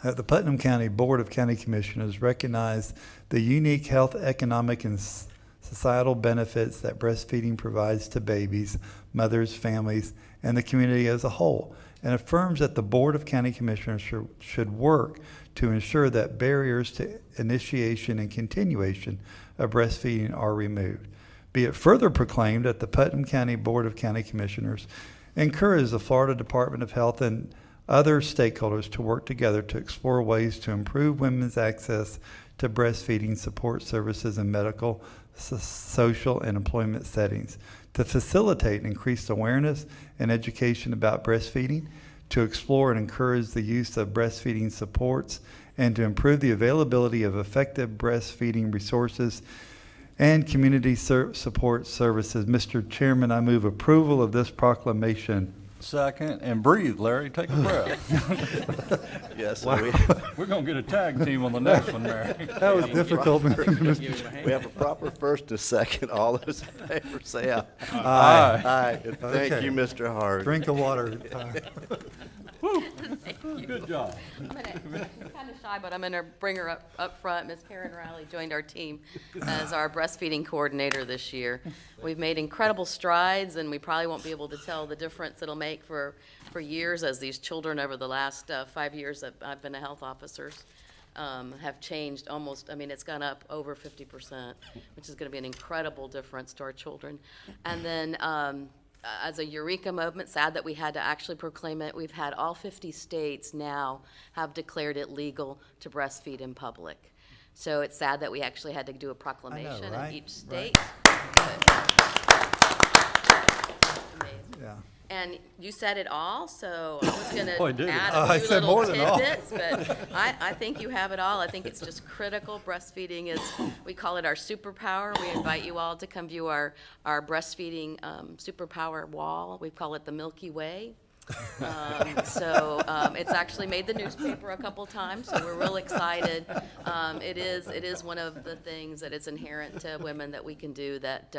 that the Putnam County Board of County Commissioners recognize the unique health, economic, and societal benefits that breastfeeding provides to babies, mothers, families, and the community as a whole, and affirms that the Board of County Commissioners should work to ensure that barriers to initiation and continuation of breastfeeding are removed. Be it further proclaimed that the Putnam County Board of County Commissioners encourage the Florida Department of Health and other stakeholders to work together to explore ways to improve women's access to breastfeeding support services in medical, social, and employment settings, to facilitate increased awareness and education about breastfeeding, to explore and encourage the use of breastfeeding supports, and to improve the availability of effective breastfeeding resources and community support services. Mr. Chairman, I move approval of this proclamation. Second, and breathe, Larry, take a breath. Yes, We're gonna get a tag team on the next one, Larry. That was difficult, Mr. we have a proper first and second. All those in favor say aye. Aye. Aye. Thank Okay. you, Mr. Hart. Drink of water. Good job. I'm kind of shy, but I'm going to bring her up front. Ms. Karen Riley joined our team as our breastfeeding coordinator this year. We've made incredible strides, and we probably won't be able to tell the difference it'll make for years as these children over the last 5 years that I've been a health officer have changed almost, I mean, it's gone up over 50%, which is going to be an incredible difference to our children. And then as a Eureka movement, sad that we had to actually proclaim it, we've had all 50 states now have declared it legal to breastfeed in public. So it's sad that we actually had to do a proclamation right? in each state. Amazing. Yeah. And you said it all, so I was going Boy, to did add I a few said little more than all. tidbits, but I think you have it all. I think it's just critical. Breastfeeding is, we call it our superpower. We invite you all to come view our breastfeeding superpower wall. We call it the Milky Way. It's actually made the newspaper a couple times, so we're real excited. It is one of the things that is inherent to women that we can do that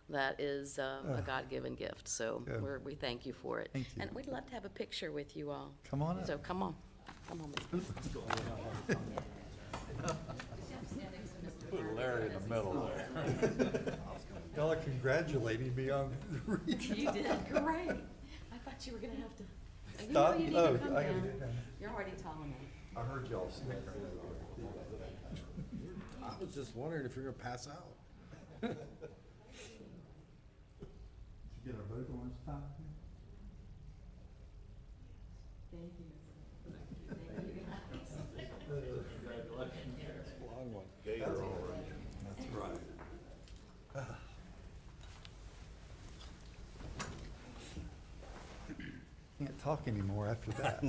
that is a God-given gift. So Good. we thank you for it. Thank you. And we'd love to have a picture with you all. Come on up. So come on. Come on. Put Larry in the middle there. Y'all are congratulating me on reaching. You did great. I thought you were gonna have to. You know Stop. you need Oh, to come I gotta down. get down. You're already tall enough. I heard y'all snickering. I was just wondering if you're gonna pass out. Did you get a vote on this time? That's right. Can't talk anymore after that.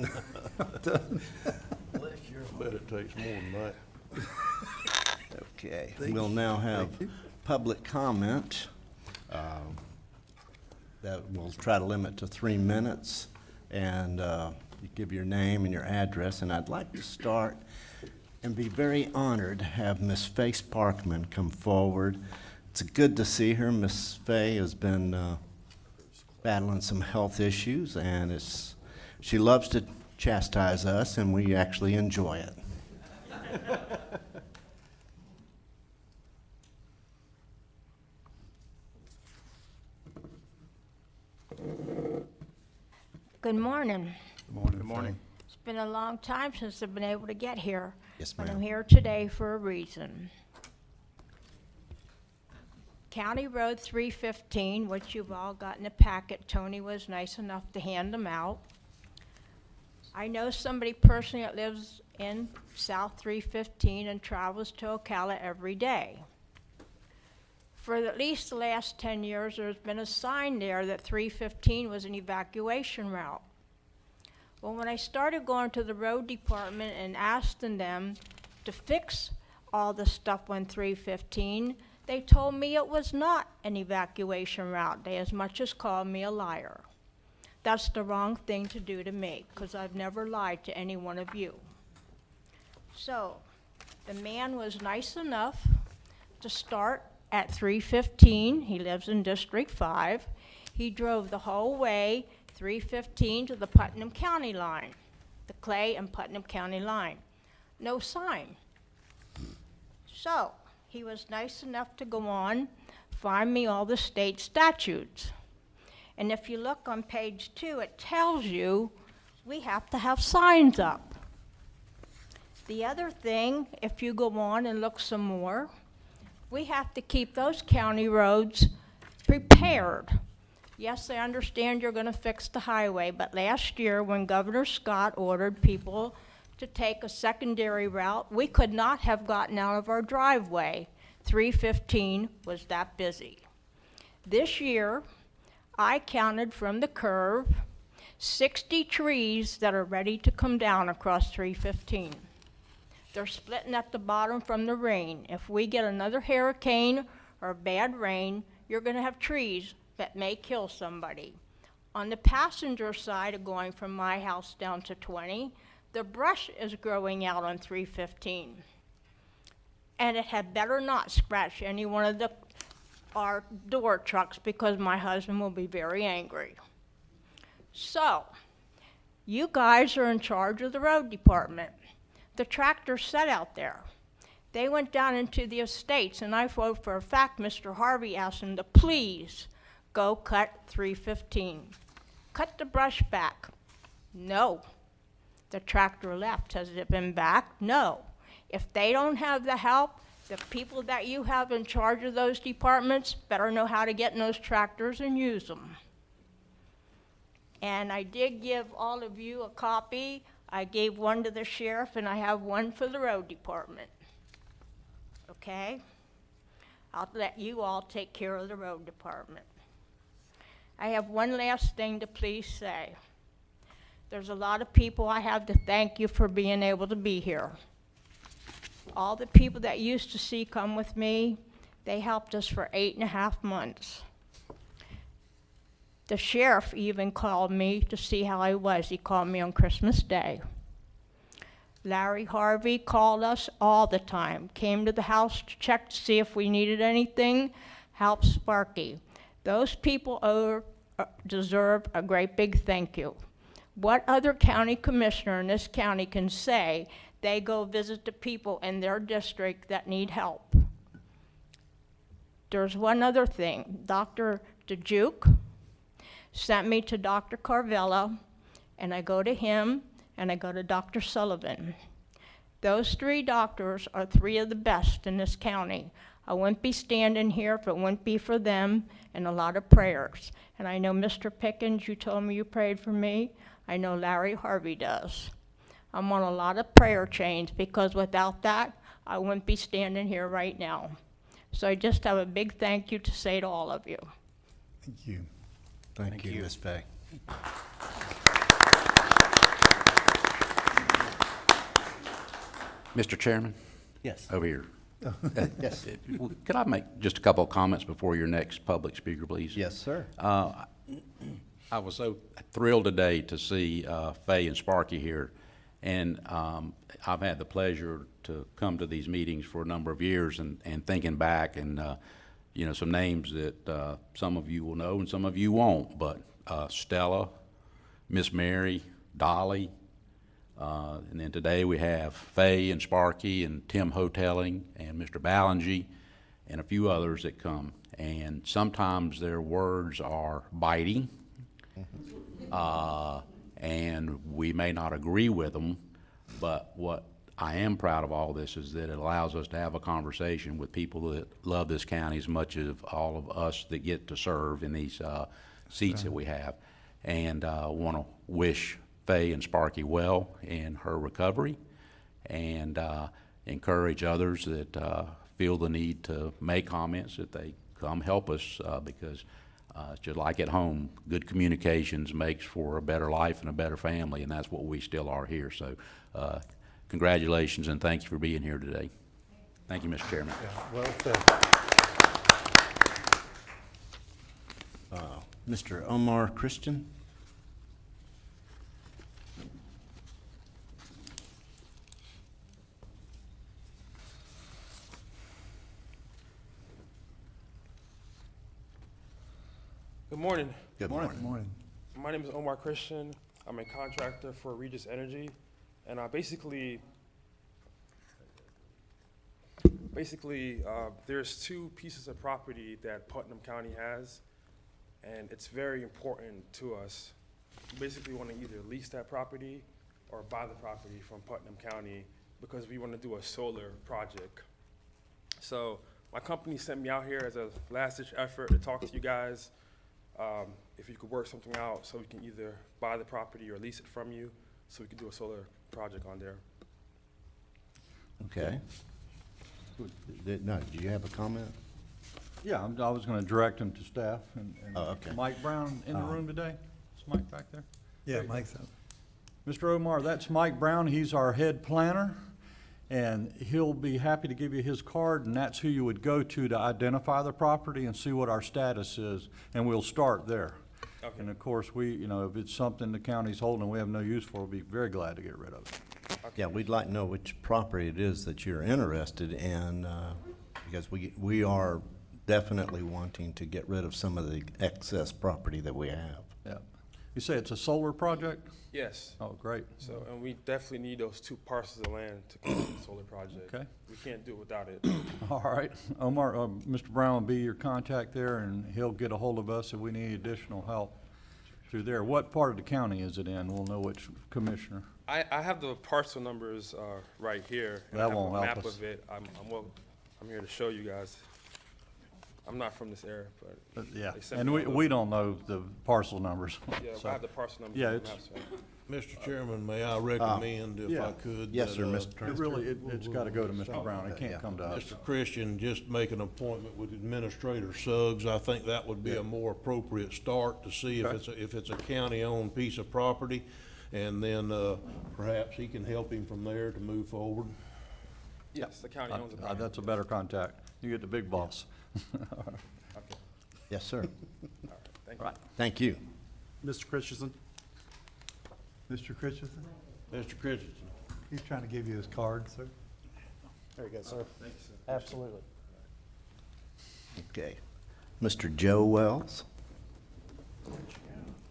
Bet it takes more than that. Okay, we'll now have public comment. That we'll try to limit to 3 minutes. And you give your name and your address. And I'd like to start and be very honored to have Miss Faye Sparkman come forward. It's good to see her. Miss Faye has been battling some health issues, and she loves to chastise us, and we actually enjoy it. Good morning. Good morning. It's been a long time since I've been able to get here. Yes, But I'm ma'am. here today for a reason. County Road 315, which you've all got in a packet, Tony was nice enough to hand them out. I know somebody personally that lives in South 315 and travels to Ocala every day. For at least the last 10 years, there's been a sign there that 315 was an evacuation route. Well, when I started going to the road department and asking them to fix all the stuff on 315, they told me it was not an evacuation route. They as much as called me a liar. That's the wrong thing to do to me, because I've never lied to any one of you. So, the man was nice enough to start at 315. He lives in District 5. He drove the whole way 315 to the Putnam County line, the Clay and Putnam County line. No sign. So, he was nice enough to go on, find me all the state statutes. And if you look on page 2, it tells you we have to have signs up. The other thing, if you go on and look some more, we have to keep those county roads prepared. Yes, I understand you're gonna fix the highway, but last year, when Governor Scott ordered people to take a secondary route, we could not have gotten out of our driveway. 315 was that busy. This year, I counted from the curve 60 trees that are ready to come down across 315. They're splitting at the bottom from the rain. If we get another hurricane or bad rain, you're gonna have trees that may kill somebody. On the passenger side of going from my house down to 20, the brush is growing out on 315. And it had better not scratch any one of our door trucks, because my husband will be very angry. So, you guys are in charge of the road department. The tractors sat out there. They went down into the estates, and I know for a fact Mr. Harvey asked them to please go cut 315. Cut the brush back. No. The tractor left. Has it been back? No. If they don't have the help, the people that you have in charge of those departments better know how to get in those tractors and use them. And I did give all of you a copy. I gave one to the sheriff, and I have one for the road department. Okay? I'll let you all take care of the road department. I have one last thing to please say. There's a lot of people I have to thank you for being able to be here. All the people that used to see come with me, they helped us for 8.5 months. The sheriff even called me to see how I was. He called me on Christmas Day. Larry Harvey called us all the time, came to the house to check to see if we needed anything, helped Sparky. Those people deserve a great big thank you. What other county commissioner in this county can say they go visit the people in their district that need help? There's one other thing. Dr. DeJuke sent me to Dr. Carvella, and I go to him, and I go to Dr. Sullivan. Those 3 doctors are 3 of the best in this county. I wouldn't be standing here if it wouldn't be for them and a lot of prayers. And I know Mr. Pickens, you told me you prayed for me. I know Larry Harvey does. I'm on a lot of prayer chains because without that, I wouldn't be standing here right now. So I just have a big thank you to say to all of you. Thank you. Thank you, Ms. Fay. Mr. Chairman, Yes. over here. Yes. Could I make just a couple of comments before your next public speaker, please? Yes, sir. I was so thrilled today to see Fay and Sparky here, and I've had the pleasure to come to these meetings for a number of years, and thinking back, and you know, some names that some of you will know and some of you won't, but Stella, Miss Mary, Dolly, and then today we have Fay and Sparky and Tim Hotelling and Mr. Ballingy and a few others that come, and sometimes their words are biting. And we may not agree with them, but what I am proud of all this is that it allows us to have a conversation with people that love this county as much as all of us that get to serve in these seats that we have. And want to wish Fay and Sparky well in her recovery, and encourage others that feel the need to make comments that they come help us, because just like at home, good communications makes for a better life and a better family, and that's what we still are here. So congratulations, and thank you for being here today. Thank you, Mr. Chairman. Well said. Mr. Omar Christian? Good morning. Good morning. Morning. My name is Omar Christian. I'm a contractor for Regis Energy, and basically, there's 2 pieces of property that Putnam County has, and it's very important to us. We basically want to either lease that property or buy the property from Putnam County because we want to do a solar project. So my company sent me out here as a last-ditch effort to talk to you guys. If you could work something out so we can either buy the property or lease it from you, so we can do a solar project on there. Okay. No, do you have a comment? Yeah, I was going to direct him to staff. And Oh, okay. Mike Brown in the room today? Is Mike back there? Yeah, Mike's up. Mr. Omar, that's Mike Brown. He's our head planner, and he'll be happy to give you his card, and that's who you would go to identify the property and see what our status is, and we'll start there. Okay. And of course, if it's something the county's holding and we have no use for, we'll be very glad to get rid of it. Yeah, we'd like to know which property it is that you're interested in, because we are definitely wanting to get rid of some of the excess property that we have. Yeah. You say it's a solar project? Yes. Oh, great. So, and we definitely need those 2 parcels of land to complete the solar project. Okay. We can't do it without it. All right. Omar, Mr. Brown will be your contact there, and he'll get a hold of us if we need additional help through there. What part of the county is it in? We'll know which commissioner. I have the parcel numbers right here. And That I have won't a help map us. of it. I'm here to show you guys. I'm not from this area, but Yeah, they sent and me all we don't know the parcel numbers. yeah, So, I have the parcel numbers. yeah, on the it's- maps, right? Mr. Chairman, may I recommend, if I could? Yes, sir, that, Mr. Turner. It really, it's got to go to Mr. Brown. It can't come to us. Mr. Christian, just make an appointment with Administrator Suggs. I think that would be a more appropriate start to see if it's a county-owned piece of property. And then, perhaps he can help him from there to move forward. Yes, the county owns it. That's a better contact. You get the big boss. Okay, Yes, sir. thank you. Right. Thank you. Mr. Christensen? Mr. Christensen, Mr. Christensen. he's trying to give you his card, sir. There you go, sir. Thank you, sir. Absolutely. Okay. Mr. Joe Wells.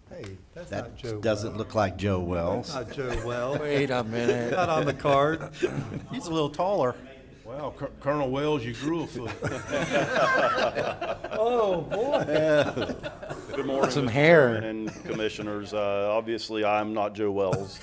Hey, that's not Joe That doesn't Wells. look like Joe Wells. Not Joe Wells. Wait a minute. Not on the card. He's a little taller. Wow, Colonel Wells, you grew a foot. Oh, boy. Good morning, Some Mr. hair. Chairman and Commissioners. Obviously, I'm not Joe Wells.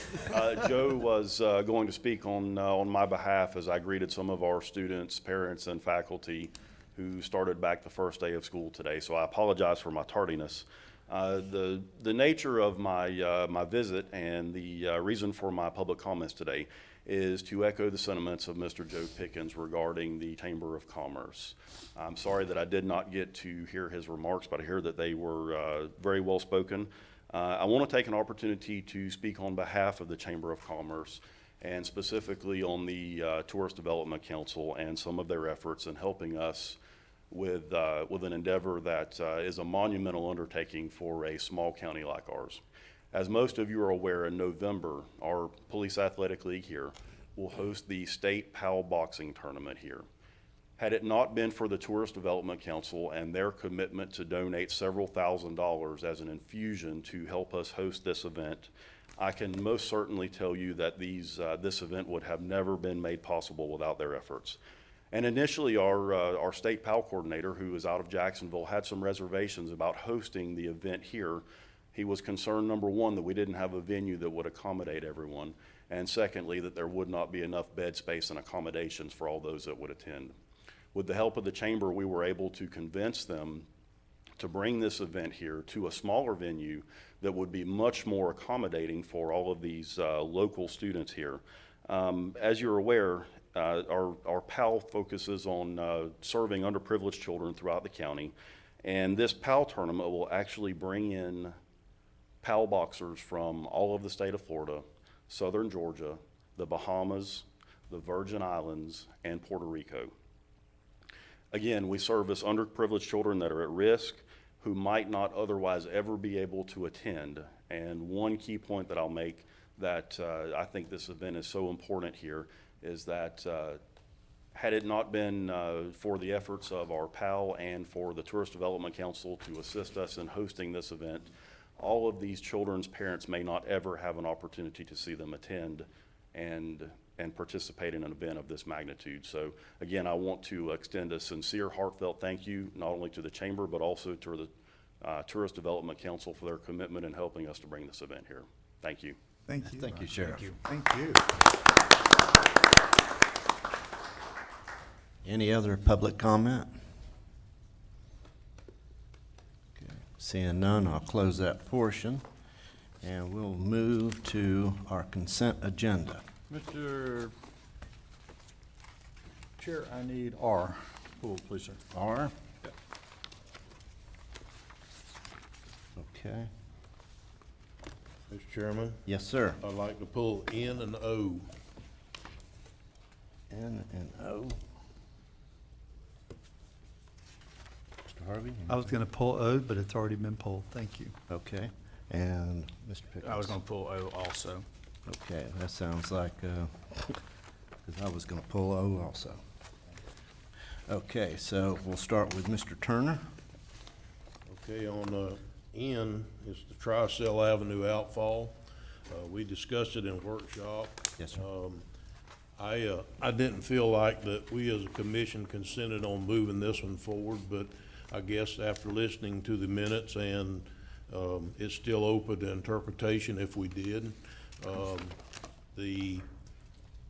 Joe was going to speak on my behalf as I greeted some of our students, parents, and faculty who started back the first day of school today. So I apologize for my tardiness. The nature of my visit and the reason for my public comments today is to echo the sentiments of Mr. Joe Pickens regarding the Chamber of Commerce. I'm sorry that I did not get to hear his remarks, but I hear that they were very well spoken. I want to take an opportunity to speak on behalf of the Chamber of Commerce and specifically on the Tourist Development Council and some of their efforts in helping us with an endeavor that is a monumental undertaking for a small county like ours. As most of you are aware, in November, our Police Athletic League here will host the state PAL boxing tournament here. Had it not been for the Tourist Development Council and their commitment to donate several $1,000s as an infusion to help us host this event, I can most certainly tell you that this event would have never been made possible without their efforts. And initially, our state PAL coordinator, who is out of Jacksonville, had some reservations about hosting the event here. He was concerned, number one, that we didn't have a venue that would accommodate everyone, and secondly, that there would not be enough bed space and accommodations for all those that would attend. With the help of the chamber, we were able to convince them to bring this event here to a smaller venue that would be much more accommodating for all of these local students here. As you're aware, our PAL focuses on serving underprivileged children throughout the county, and this PAL tournament will actually bring in PAL boxers from all of the state of Florida, southern Georgia, the Bahamas, the Virgin Islands, and Puerto Rico. Again, we service underprivileged children that are at risk, who might not otherwise ever be able to attend. And one key point that I'll make that I think this event is so important here is that had it not been for the efforts of our PAL and for the Tourist Development Council to assist us in hosting this event, all of these children's parents may not ever have an opportunity to see them attend and participate in an event of this magnitude. So again, I want to extend a sincere, heartfelt thank you, not only to the Chamber, but also to the Tourist Development Council for their commitment in helping us to bring this event here. Thank you. Thank you. Thank you, Sheriff. Thank you. Any other public comment? Okay. Seeing none, I'll close that portion, and we'll move to our consent agenda. Mr. Chair, I need R. Pull, please, sir. R? Okay. Mr. Chairman, Yes, sir. I'd like to pull N and O. N and O. Mr. Harvey? I was going to pull O, but it's already been pulled. Thank you. Okay. And Mr. Pickens? I was going to pull O also. Okay, that sounds like, because I was going to pull O also. Okay, so we'll start with Mr. Turner. Okay, on N is the Tri-Cell Avenue outfall. We discussed it in workshop. Yes, sir. I didn't feel like that we as a commission consented on moving this one forward, but I guess after listening to the minutes and it's still open to interpretation if we did.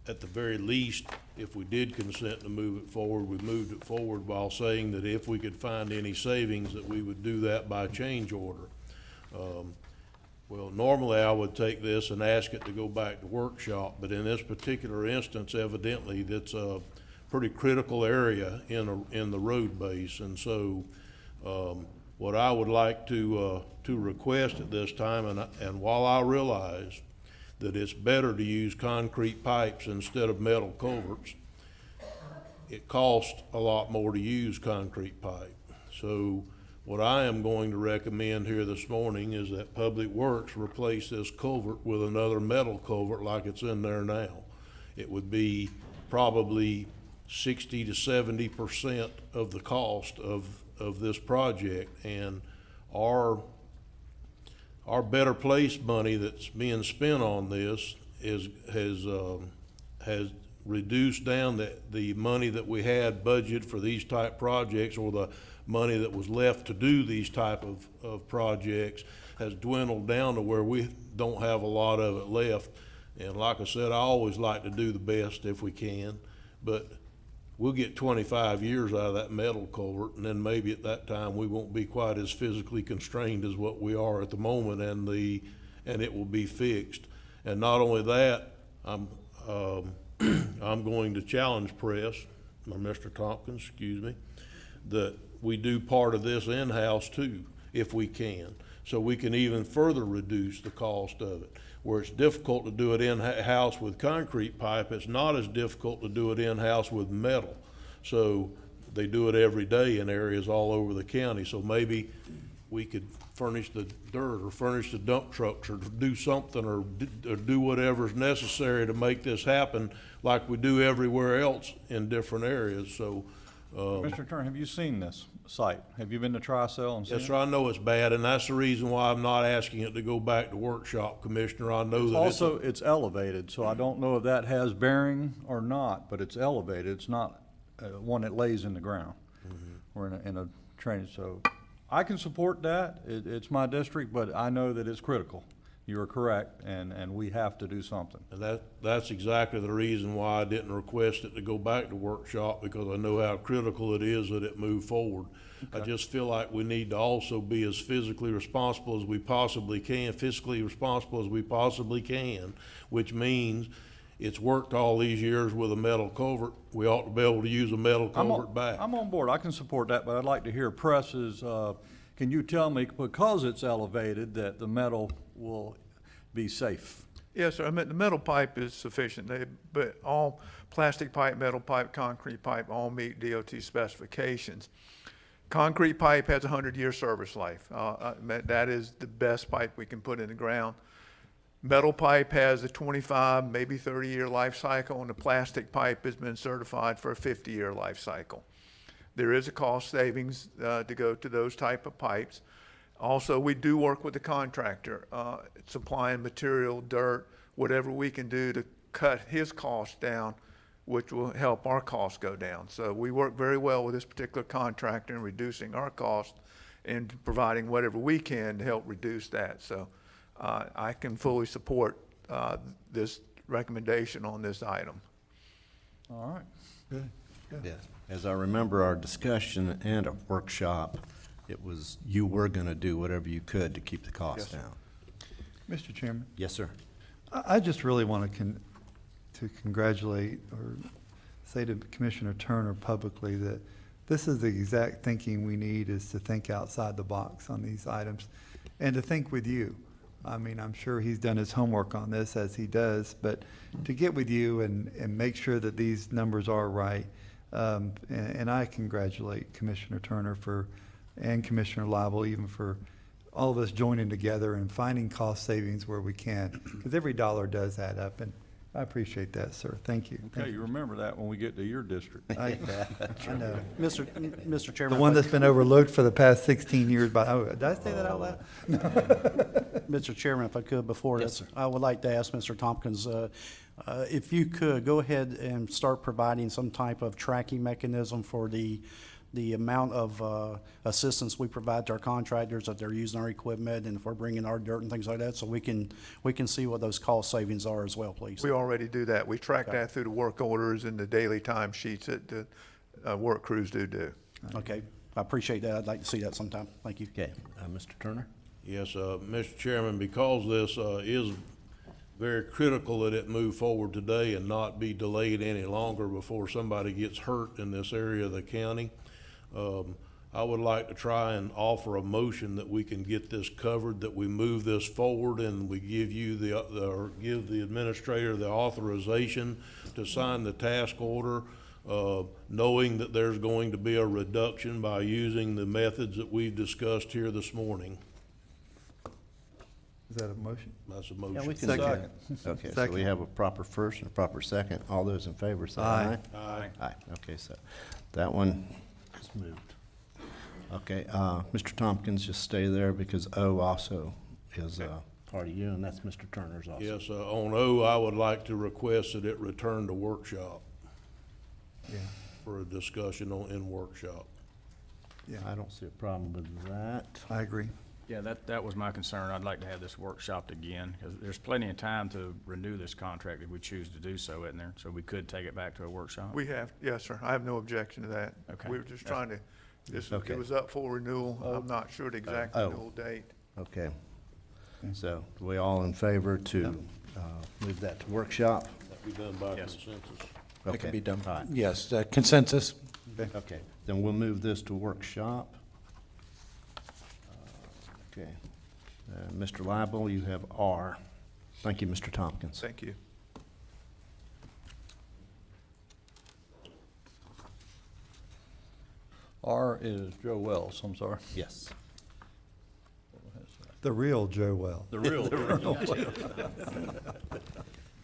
At the very least, if we did consent to move it forward, we moved it forward while saying that if we could find any savings, that we would do that by change order. Well, normally I would take this and ask it to go back to workshop, but in this particular instance, evidently, that's a pretty critical area in the road base. And so, what I would like to request at this time, and while I realize that it's better to use concrete pipes instead of metal culverts, it costs a lot more to use concrete pipe. So what I am going to recommend here this morning is that Public Works replace this culvert with another metal culvert like it's in there now. It would be probably 60 to 70% of the cost of of this project. And our Better Place money that's being spent on this has reduced down the money that we had budgeted for these type projects, or the money that was left to do these type of projects has dwindled down to where we don't have a lot of it left. And like I said, I always like to do the best if we can, but we'll get 25 years out of that metal culvert, and then maybe at that time we won't be quite as physically constrained as what we are at the moment, and it will be fixed. And not only that, I'm going to challenge Press, or Mr. Tompkins, excuse me, that we do part of this in-house too, if we can, so we can even further reduce the cost of it. Where it's difficult to do it in-house with concrete pipe, it's not as difficult to do it in-house with metal. So they do it every day in areas all over the county. So maybe we could furnish the dirt, or furnish the dump trucks, or do something, or do whatever's necessary to make this happen like we do everywhere else in different areas. So Mr. Turner, have you seen this site? Have you been to Tri-Cell and seen it? yes, sir, I know it's bad, and that's the reason why I'm not asking it to go back to workshop, Commissioner. I know that Also, it's elevated, so I don't know if that has bearing or not, but it's elevated. It's not one that lays in the ground. We're in a training, so I can support that. It's my district, but I know that it's critical. You're correct, and we have to do something. And that's exactly the reason why I didn't request it to go back to workshop, because I know how critical it is that it move forward. I just feel like we need to also be as physically responsible as we possibly can, fiscally responsible as we possibly can, which means it's worked all these years with a metal culvert. We ought to be able to use a metal culvert back. I'm on board. I can support that, but I'd like to hear Press's, can you tell me, because it's elevated, that the metal will be safe? Yes, sir. I mean, the metal pipe is sufficient. But all plastic pipe, metal pipe, concrete pipe all meet DOT specifications. Concrete pipe has a 100-year service life. That is the best pipe we can put in the ground. Metal pipe has a 25, maybe 30-year life cycle, and the plastic pipe has been certified for a 50-year life cycle. There is a cost savings to go to those type of pipes. Also, we do work with the contractor, supplying material, dirt, whatever we can do to cut his costs down, which will help our costs go down. So we work very well with this particular contractor in reducing our cost and providing whatever we can to help reduce that. So I can fully support this recommendation on this item. All right. Good. Yes. As I remember our discussion and a workshop, it was you were going to do whatever you could to keep the cost down. Mr. Chairman, Yes, sir. I just really want to congratulate or say to Commissioner Turner publicly that this is the exact thinking we need, is to think outside the box on these items and to think with you. I mean, I'm sure he's done his homework on this, as he does, but to get with you and make sure that these numbers are right. And I congratulate Commissioner Turner and Commissioner Lible even for all of us joining together and finding cost savings where we can, because every dollar does add up, and I appreciate that, sir. Thank you. Okay, you remember that when we get to your district. I know. Mr. Chairman. The one that's been overlooked for the past 16 years by, did I say that out loud? Mr. Chairman, if I could, before Yes, this, sir. I would like to ask Mr. Tompkins, if you could, go ahead and start providing some type of tracking mechanism for the amount of assistance we provide to our contractors, if they're using our equipment and if we're bringing our dirt and things like that, so we can see what those cost savings are as well, please. We already do that. We track that through the work orders and the daily time sheets that the work crews do. Okay, I appreciate that. I'd like to see that sometime. Thank you. Okay, Mr. Turner? Yes, Mr. Chairman, because this is very critical that it move forward today and not be delayed any longer before somebody gets hurt in this area of the county, I would like to try and offer a motion that we can get this covered, that we move this forward, and we give you or give the administrator the authorization to sign the task order, knowing that there's going to be a reduction by using the methods that we've discussed here this morning. Is that a motion? That's a motion. Yeah, we can Second. Okay, so Second. we have a proper first and a proper second. All those in favor say aye. Aye. Aye. Aye. Okay, so that one is moved. Okay, Mr. Tompkins, just stay there because O also is part of you, and that's Mr. Turner's also. Yes, on O, I would like to request that it return to workshop Yeah, for a discussion in workshop. yeah, I don't see a problem with that. I agree. Yeah, that was my concern. I'd like to have this workshopped again, because there's plenty of time to renew this contract if we choose to do so, isn't there? So we could take it back to a workshop? We have, yes, sir. I have no objection to that. Okay. We were just trying to, Okay. it was up for renewal. I'm not sure the exact Oh. renewal date. Okay. So, we all in favor to move that to workshop? That be done by Yes. consensus. It can be done. All right. Yes, consensus. Okay, then we'll move this to workshop. Okay. Mr. Lible, you have R. Thank you, Mr. Tompkins. Thank you. R is Joe Wells, I'm sorry. Yes. The real Joe Well. The real.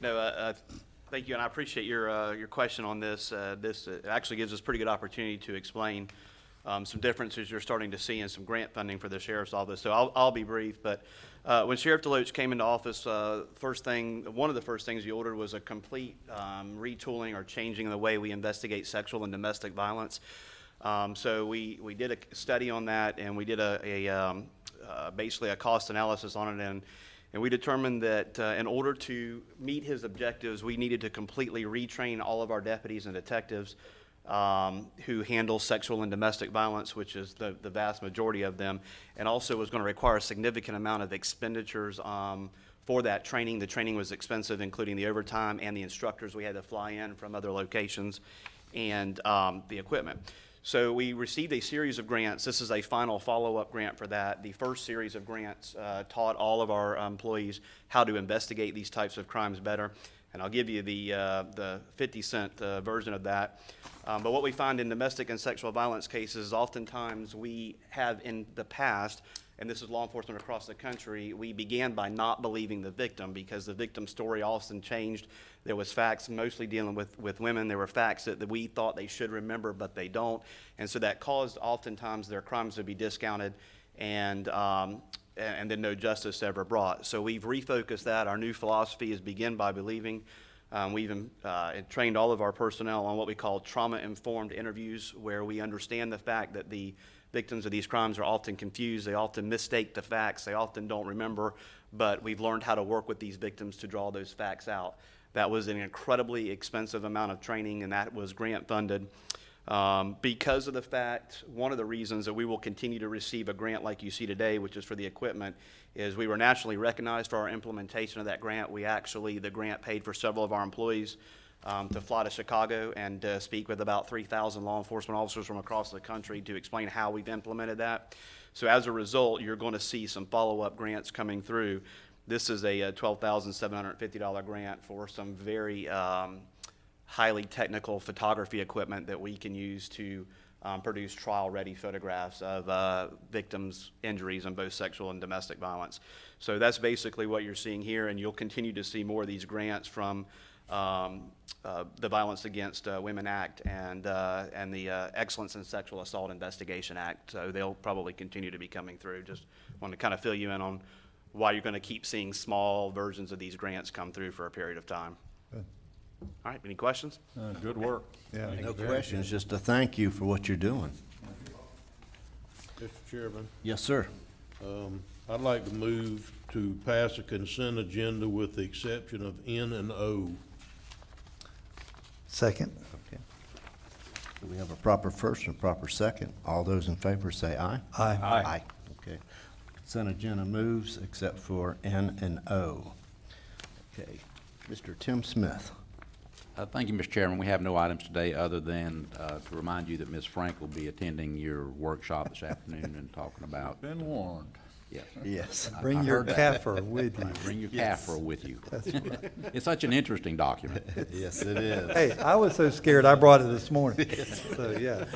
No, thank you, and I appreciate your question on this. This actually gives us pretty good opportunity to explain some differences you're starting to see in some grant funding for the sheriff's office. So I'll be brief, but when Sheriff Deloach came into office, one of the first things he ordered was a complete retooling or changing the way we investigate sexual and domestic violence. So we did a study on that, and we did basically a cost analysis on it, and we determined that in order to meet his objectives, we needed to completely retrain all of our deputies and detectives who handle sexual and domestic violence, which is the vast majority of them, and also was going to require a significant amount of expenditures for that training. The training was expensive, including the overtime and the instructors we had to fly in from other locations, and the equipment. So we received a series of grants. This is a final follow-up grant for that. The first series of grants taught all of our employees how to investigate these types of crimes better. And I'll give you the 50-cent version of that. But what we find in domestic and sexual violence cases, oftentimes we have in the past, and this is law enforcement across the country, we began by not believing the victim because the victim's story often changed. There was facts mostly dealing with women. There were facts that we thought they should remember, but they don't. And so that caused oftentimes their crimes to be discounted and then no justice ever brought. So we've refocused that. Our new philosophy is begin by believing. We even trained all of our personnel on what we call trauma-informed interviews, where we understand the fact that the victims of these crimes are often confused. They often mistake the facts. They often don't remember, but we've learned how to work with these victims to draw those facts out. That was an incredibly expensive amount of training, and that was grant funded. Because of the fact, one of the reasons that we will continue to receive a grant like you see today, which is for the equipment, is we were nationally recognized for our implementation of that grant. The grant paid for several of our employees to fly to Chicago and speak with about 3,000 law enforcement officers from across the country to explain how we've implemented that. So as a result, you're going to see some follow-up grants coming through. This is a $12,750 grant for some very highly technical photography equipment that we can use to produce trial-ready photographs of victims' injuries in both sexual and domestic violence. So that's basically what you're seeing here, and you'll continue to see more of these grants from the Violence Against Women Act and the Excellence in Sexual Assault Investigation Act. So they'll probably continue to be coming through. Just want to kind of fill you in on why you're going to keep seeing small versions of these grants come through for a period of time. Good. All right, any questions? Good work. Yeah. No questions, just a thank you for what you're doing. Mr. Chairman, Yes, sir. I'd like to move to pass a consent agenda with the exception of N and O. Second. Okay. Do we have a proper first and proper second? All those in favor say aye. Aye. Aye. Okay. Consent agenda moves except for N and O. Okay. Mr. Tim Smith. Thank you, Mr. Chairman. We have no items today other than to remind you that Ms. Frank will be attending your workshop this afternoon and talking about. Been warned. Yes. Yes. Bring I your heard that. CAFR with you. Bring your Yes. CAFR with you. That's right. It's such an interesting document. Yes, it is. Hey, I was so scared, I brought it this morning. So, yeah,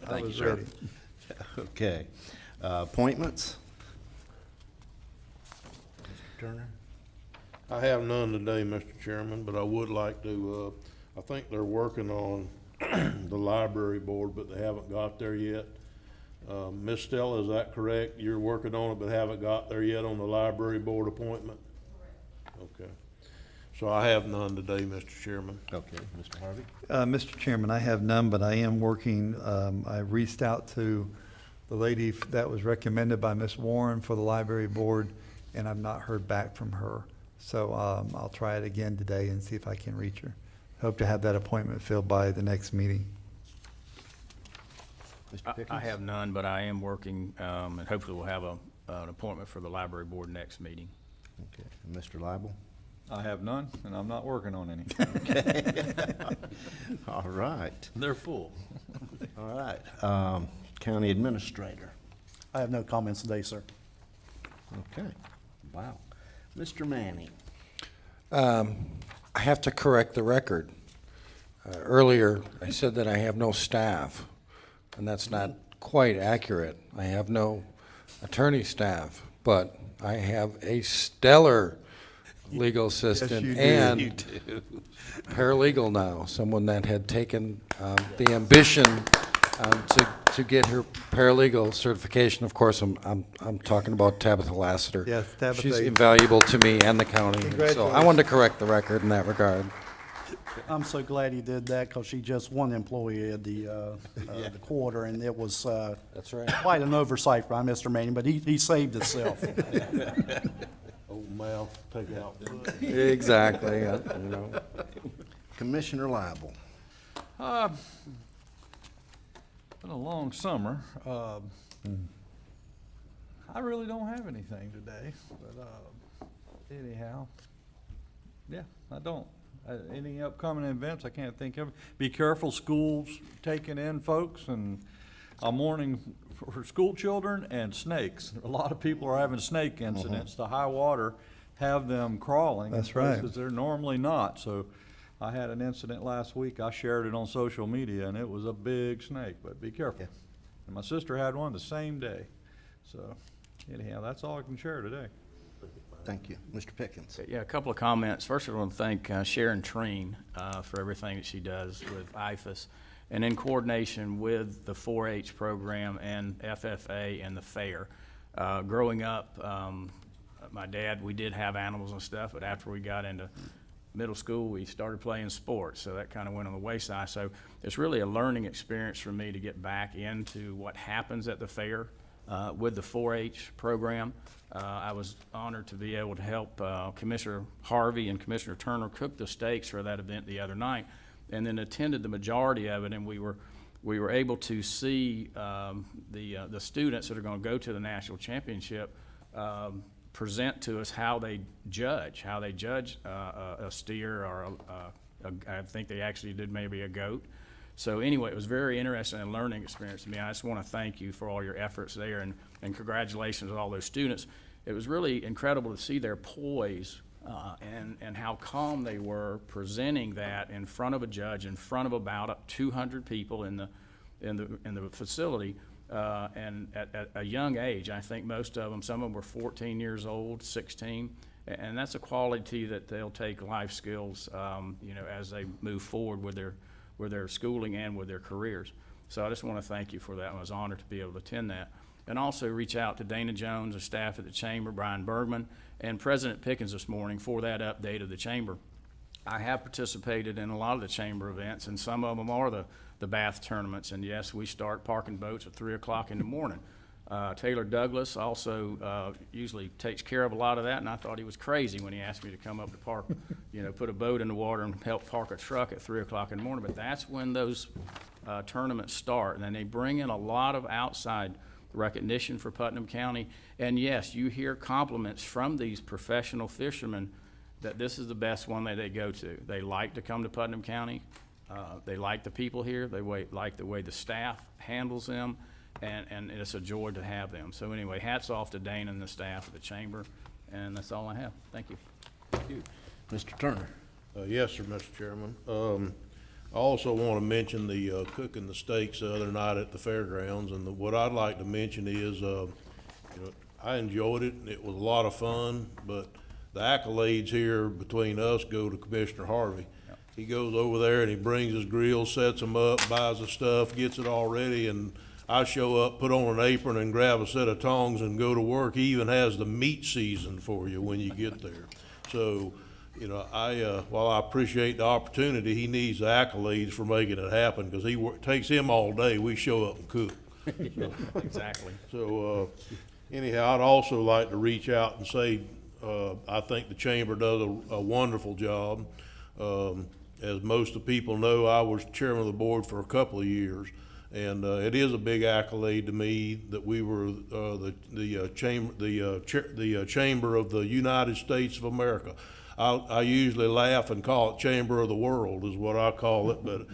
I Thank you, was sir. ready. Okay. Appointments? Mr. Turner? I have none today, Mr. Chairman, but I would like to, I think they're working on the library board, but they haven't got there yet. Ms. Stella, is that correct? You're working on it but haven't got there yet on the library board appointment? Okay. So I have none today, Mr. Chairman. Okay, Mr. Harvey? Mr. Chairman, I have none, but I am working, I reached out to the lady that was recommended by Ms. Warren for the library board, and I've not heard back from her. So I'll try it again today and see if I can reach her. Hope to have that appointment filled by the next meeting. Mr. Pickens? I have none, but I am working, and hopefully we'll have an appointment for the library board next meeting. Okay, and Mr. Lible? I have none, and I'm not working on any. All right. They're full. All right. County Administrator. I have no comments today, sir. Okay. Wow. Mr. Manning. I have to correct the record. Earlier, I said that I have no staff, and that's not quite accurate. I have no attorney staff, but I have a stellar legal assistant you do. and You paralegal now, someone that had taken the ambition to get her paralegal certification. Of course, I'm talking about Tabitha Lassiter. Yes, Tabitha. She's invaluable to me and the county. So I Congratulations. wanted to correct the record in that regard. I'm so glad he did that, because she just one employee at the quarter, and it was That's right. quite an oversight by Mr. Manning, but he saved himself. Old mouth, take out foot. Exactly. You know. Commissioner Lible. Been a long summer. I really don't have anything today, but anyhow, yeah, I don't. Any upcoming events, I can't think of. Be careful, schools taking in folks, and I'm warning for school children and snakes. A lot of people are having snake incidents. The high water have them crawling. That's in right. places they're normally not, so I had an incident last week. I shared it on social media, and it was a big snake, but be careful. And my sister had one the same day. So anyhow, that's all I can share today. Thank you. Mr. Pickens. Yeah, a couple of comments. First, I want to thank Sharon Treen for everything that she does with IFAS, and in coordination with the 4-H program and FFA and the fair. Growing up, my dad, we did have animals and stuff, but after we got into middle school, we started playing sports, so that kind of went on the wayside. So it's really a learning experience for me to get back into what happens at the fair with the 4-H program. I was honored to be able to help Commissioner Harvey and Commissioner Turner cook the steaks for that event the other night, and then attended the majority of it, and we were able to see the students that are going to go to the national championship present to us how they judge a steer, or I think they actually did maybe a goat. So anyway, it was very interesting and learning experience to me. I just want to thank you for all your efforts there, and congratulations to all those students. It was really incredible to see their poise and how calm they were presenting that in front of a judge, in front of about 200 people in the facility, and at a young age. I think most of them, some of them were 14 years old, 16, and that's a quality that they'll take life skills, as they move forward with their schooling and with their careers. So I just want to thank you for that. I was honored to be able to attend that. And also reach out to Dana Jones, the staff at the Chamber, Brian Bergman, and President Pickens this morning for that update of the Chamber. I have participated in a lot of the Chamber events, and some of them are the bath tournaments. And yes, we start parking boats at 3 o'clock in the morning. Taylor Douglas also usually takes care of a lot of that, and I thought he was crazy when he asked me to come up to park, put a boat in the water and help park a truck at 3 o'clock in the morning. But that's when those tournaments start, and then they bring in a lot of outside recognition for Putnam County. And yes, you hear compliments from these professional fishermen that this is the best one that they go to. They like to come to Putnam County. They like the people here. They like the way the staff handles them. And it's a joy to have them. So anyway, hats off to Dana and the staff of the Chamber, and that's all I have. Thank you. Thank you. Mr. Turner. Yes, sir, Mr. Chairman. I also want to mention the cooking the steaks the other night at the fairgrounds, and what I'd like to mention is, I enjoyed it, and it was a lot of fun, but the accolades here between us go to Commissioner Harvey. Yep. He goes over there and he brings his grill, sets them up, buys the stuff, gets it all ready, and I show up, put on an apron and grab a set of tongs and go to work. He even has the meat seasoned for you when you get there. So, you know, while I appreciate the opportunity, he needs the accolades for making it happen, because takes him all day. We show up and cook. Exactly. So, anyhow, I'd also like to reach out and say, I think the chamber does a wonderful job. As most of the people know, I was chairman of the board for a couple of years, and it is a big accolade to me that we were the chamber of the United States of America. I usually laugh and call it Chamber of the World is what I call it, but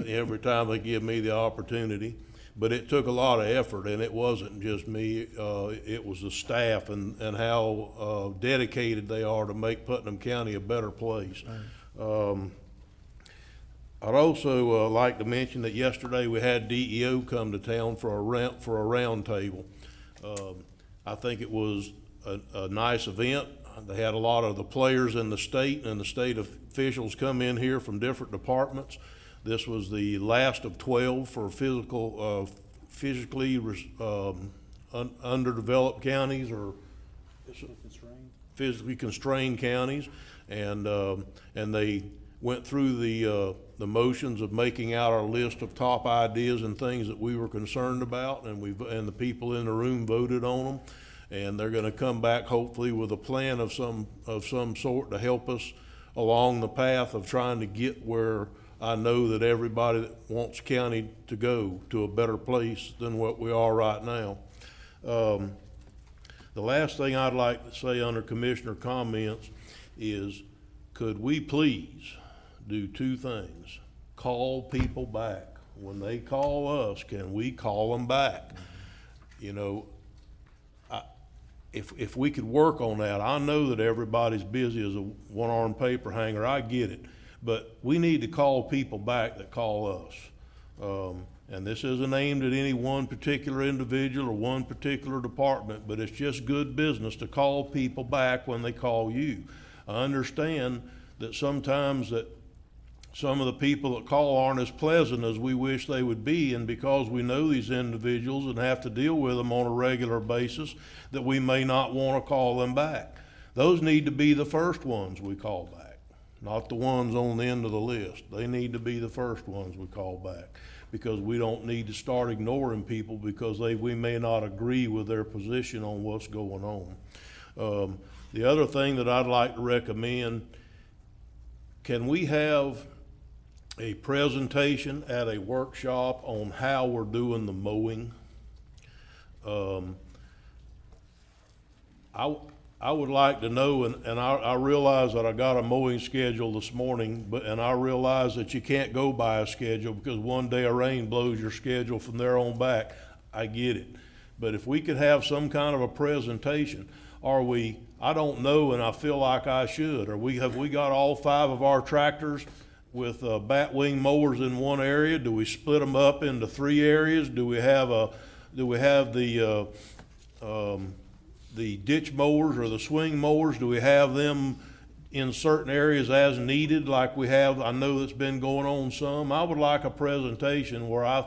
every time they give me the opportunity. But it took a lot of effort, and it wasn't just me. It was the staff and how dedicated they are to make Putnam County a better place. I'd also like to mention that yesterday we had DEO come to town for a round table. I think it was a nice event. They had a lot of the players in the state and the state officials come in here from different departments. This was the last of 12 for physically underdeveloped counties, or physically constrained counties, and they went through the motions of making out our list of top ideas and things that we were concerned about, and the people in the room voted on them. And they're going to come back hopefully with a plan of some sort to help us along the path of trying to get where I know that everybody that wants county to go to a better place than what we are right now. The last thing I'd like to say under commissioner comments is, could we please do two things? Call people back. When they call us, can we call them back? You know, if we could work on that. I know that everybody's busy as a one-armed paper hanger. I get it. But we need to call people back that call us. And this isn't aimed at any one particular individual or one particular department, but it's just good business to call people back when they call you. I understand that sometimes that some of the people that call aren't as pleasant as we wish they would be, and because we know these individuals and have to deal with them on a regular basis, that we may not want to call them back. Those need to be the first ones we call back, not the ones on the end of the list. They need to be the first ones we call back, because we don't need to start ignoring people because we may not agree with their position on what's going on. The other thing that I'd like to recommend, can we have a presentation at a workshop on how we're doing the mowing? I would like to know, and I realize that I got a mowing schedule this morning, and I realize that you can't go by a schedule because one day of rain blows your schedule from there on back. I get it. But if we could have some kind of a presentation, I don't know, and I feel like I should, have we got all 5 of our tractors with batwing mowers in one area? Do we split them up into 3 areas? Do we have the ditch mowers or the swing mowers? Do we have them in certain areas as needed, like we have? I know that's been going on some. I would like a presentation where I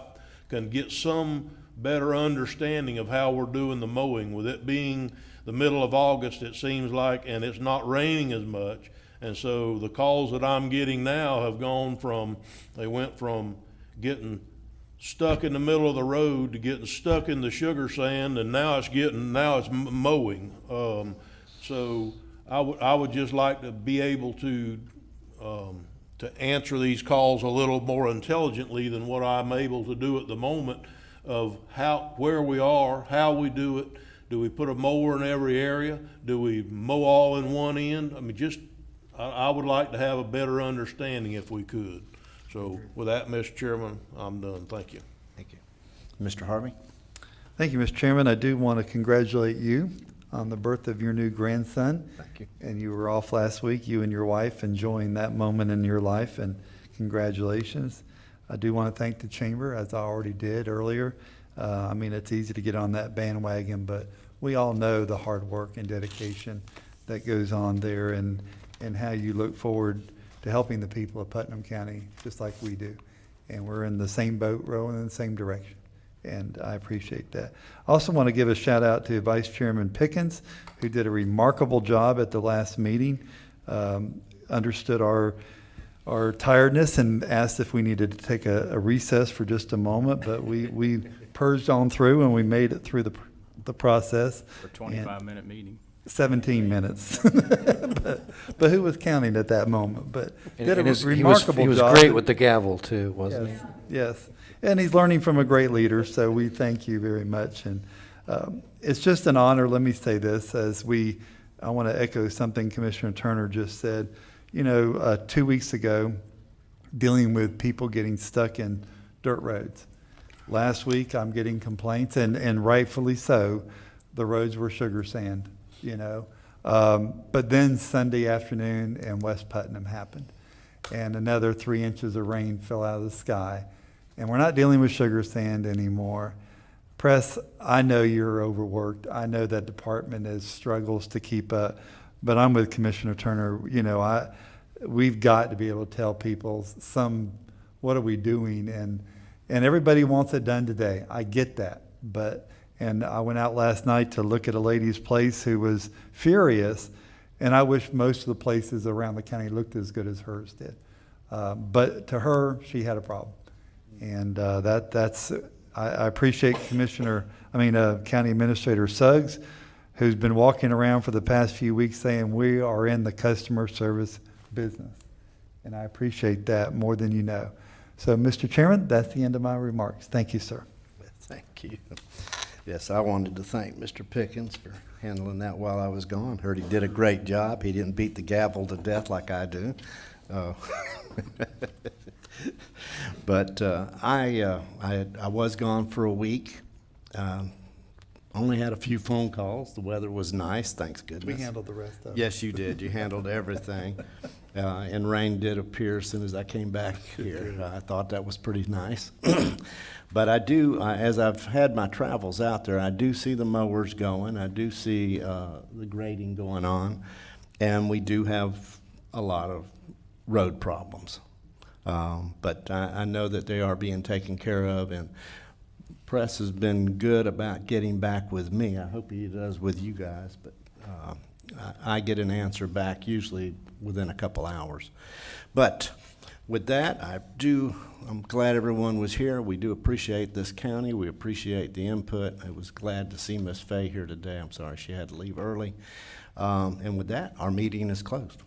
can get some better understanding of how we're doing the mowing. With it being the middle of August, it seems like, and it's not raining as much. And so the calls that I'm getting now they went from getting stuck in the middle of the road to getting stuck in the sugar sand, and now it's mowing. So I would just like to be able to answer these calls a little more intelligently than what I'm able to do at the moment, of where we are, how we do it. Do we put a mower in every area? Do we mow all in one end? I mean, I would like to have a better understanding if we could. So with that, Mr. Chairman, I'm done. Thank you. Thank you. Mr. Harvey? Thank you, Mr. Chairman. I do want to congratulate you on the birth of your new grandson. Thank you. And you were off last week, you and your wife, enjoying that moment in your life, and congratulations. I do want to thank the chamber, as I already did earlier. I mean, it's easy to get on that bandwagon, but we all know the hard work and dedication that goes on there, and how you look forward to helping the people of Putnam County, just like we do. And we're in the same boat, rowing in the same direction. and I appreciate that. I also want to give a shout out to Vice Chairman Pickens, who did a remarkable job at the last meeting, understood our tiredness and asked if we needed to take a recess for just a moment, but we purged on through and we made it through the process. For a 25-minute meeting. 17 minutes. but who was counting at that moment? But did a remarkable he was job. great with the gavel too, wasn't Yes, yes. And he's learning from a great leader, so we thank you very much. And it's just an honor, let me say this, I want to echo something Commissioner Turner just said. 2 weeks ago, dealing with people getting stuck in dirt roads. Last week, I'm getting complaints, and rightfully so, the roads were sugar sand, But then Sunday afternoon in West Putnam happened, and another 3 inches of rain fell out of the sky. And we're not dealing with sugar sand anymore. Press, I know you're overworked. I know that department struggles to keep up, but I'm with Commissioner Turner. We've got to be able to tell people what are we doing, and everybody wants it done today. I get that, and I went out last night to look at a lady's place who was furious, and I wish most of the places around the county looked as good as hers did. But to her, she had a problem. And I appreciate County Administrator Suggs, who's been walking around for the past few weeks saying we are in the customer service business. And I appreciate that more than you know. So, Mr. Chairman, that's the end of my remarks. Thank you, sir. Thank you. Yes, I wanted to thank Mr. Pickens for handling that while I was gone. Heard he did a great job. He didn't beat the gavel to death like I do. But I was gone for a week. Only had a few phone calls. The weather was nice, thanks goodness. We handled the rest of it. Yes, you did. You handled everything. And rain did appear as soon as I came back here. I thought that was pretty nice. But I do, as I've had my travels out there, I do see the mowers going. I do see the grading going on. And we do have a lot of road problems. But I know that they are being taken care of, and Press has been good about getting back with me. I hope he does with you guys, but I get an answer back usually within a couple hours. But with that, I'm glad everyone was here. We do appreciate this county. We appreciate the input. I was glad to see Miss Fay here today. I'm sorry she had to leave early. And with that, our meeting is closed.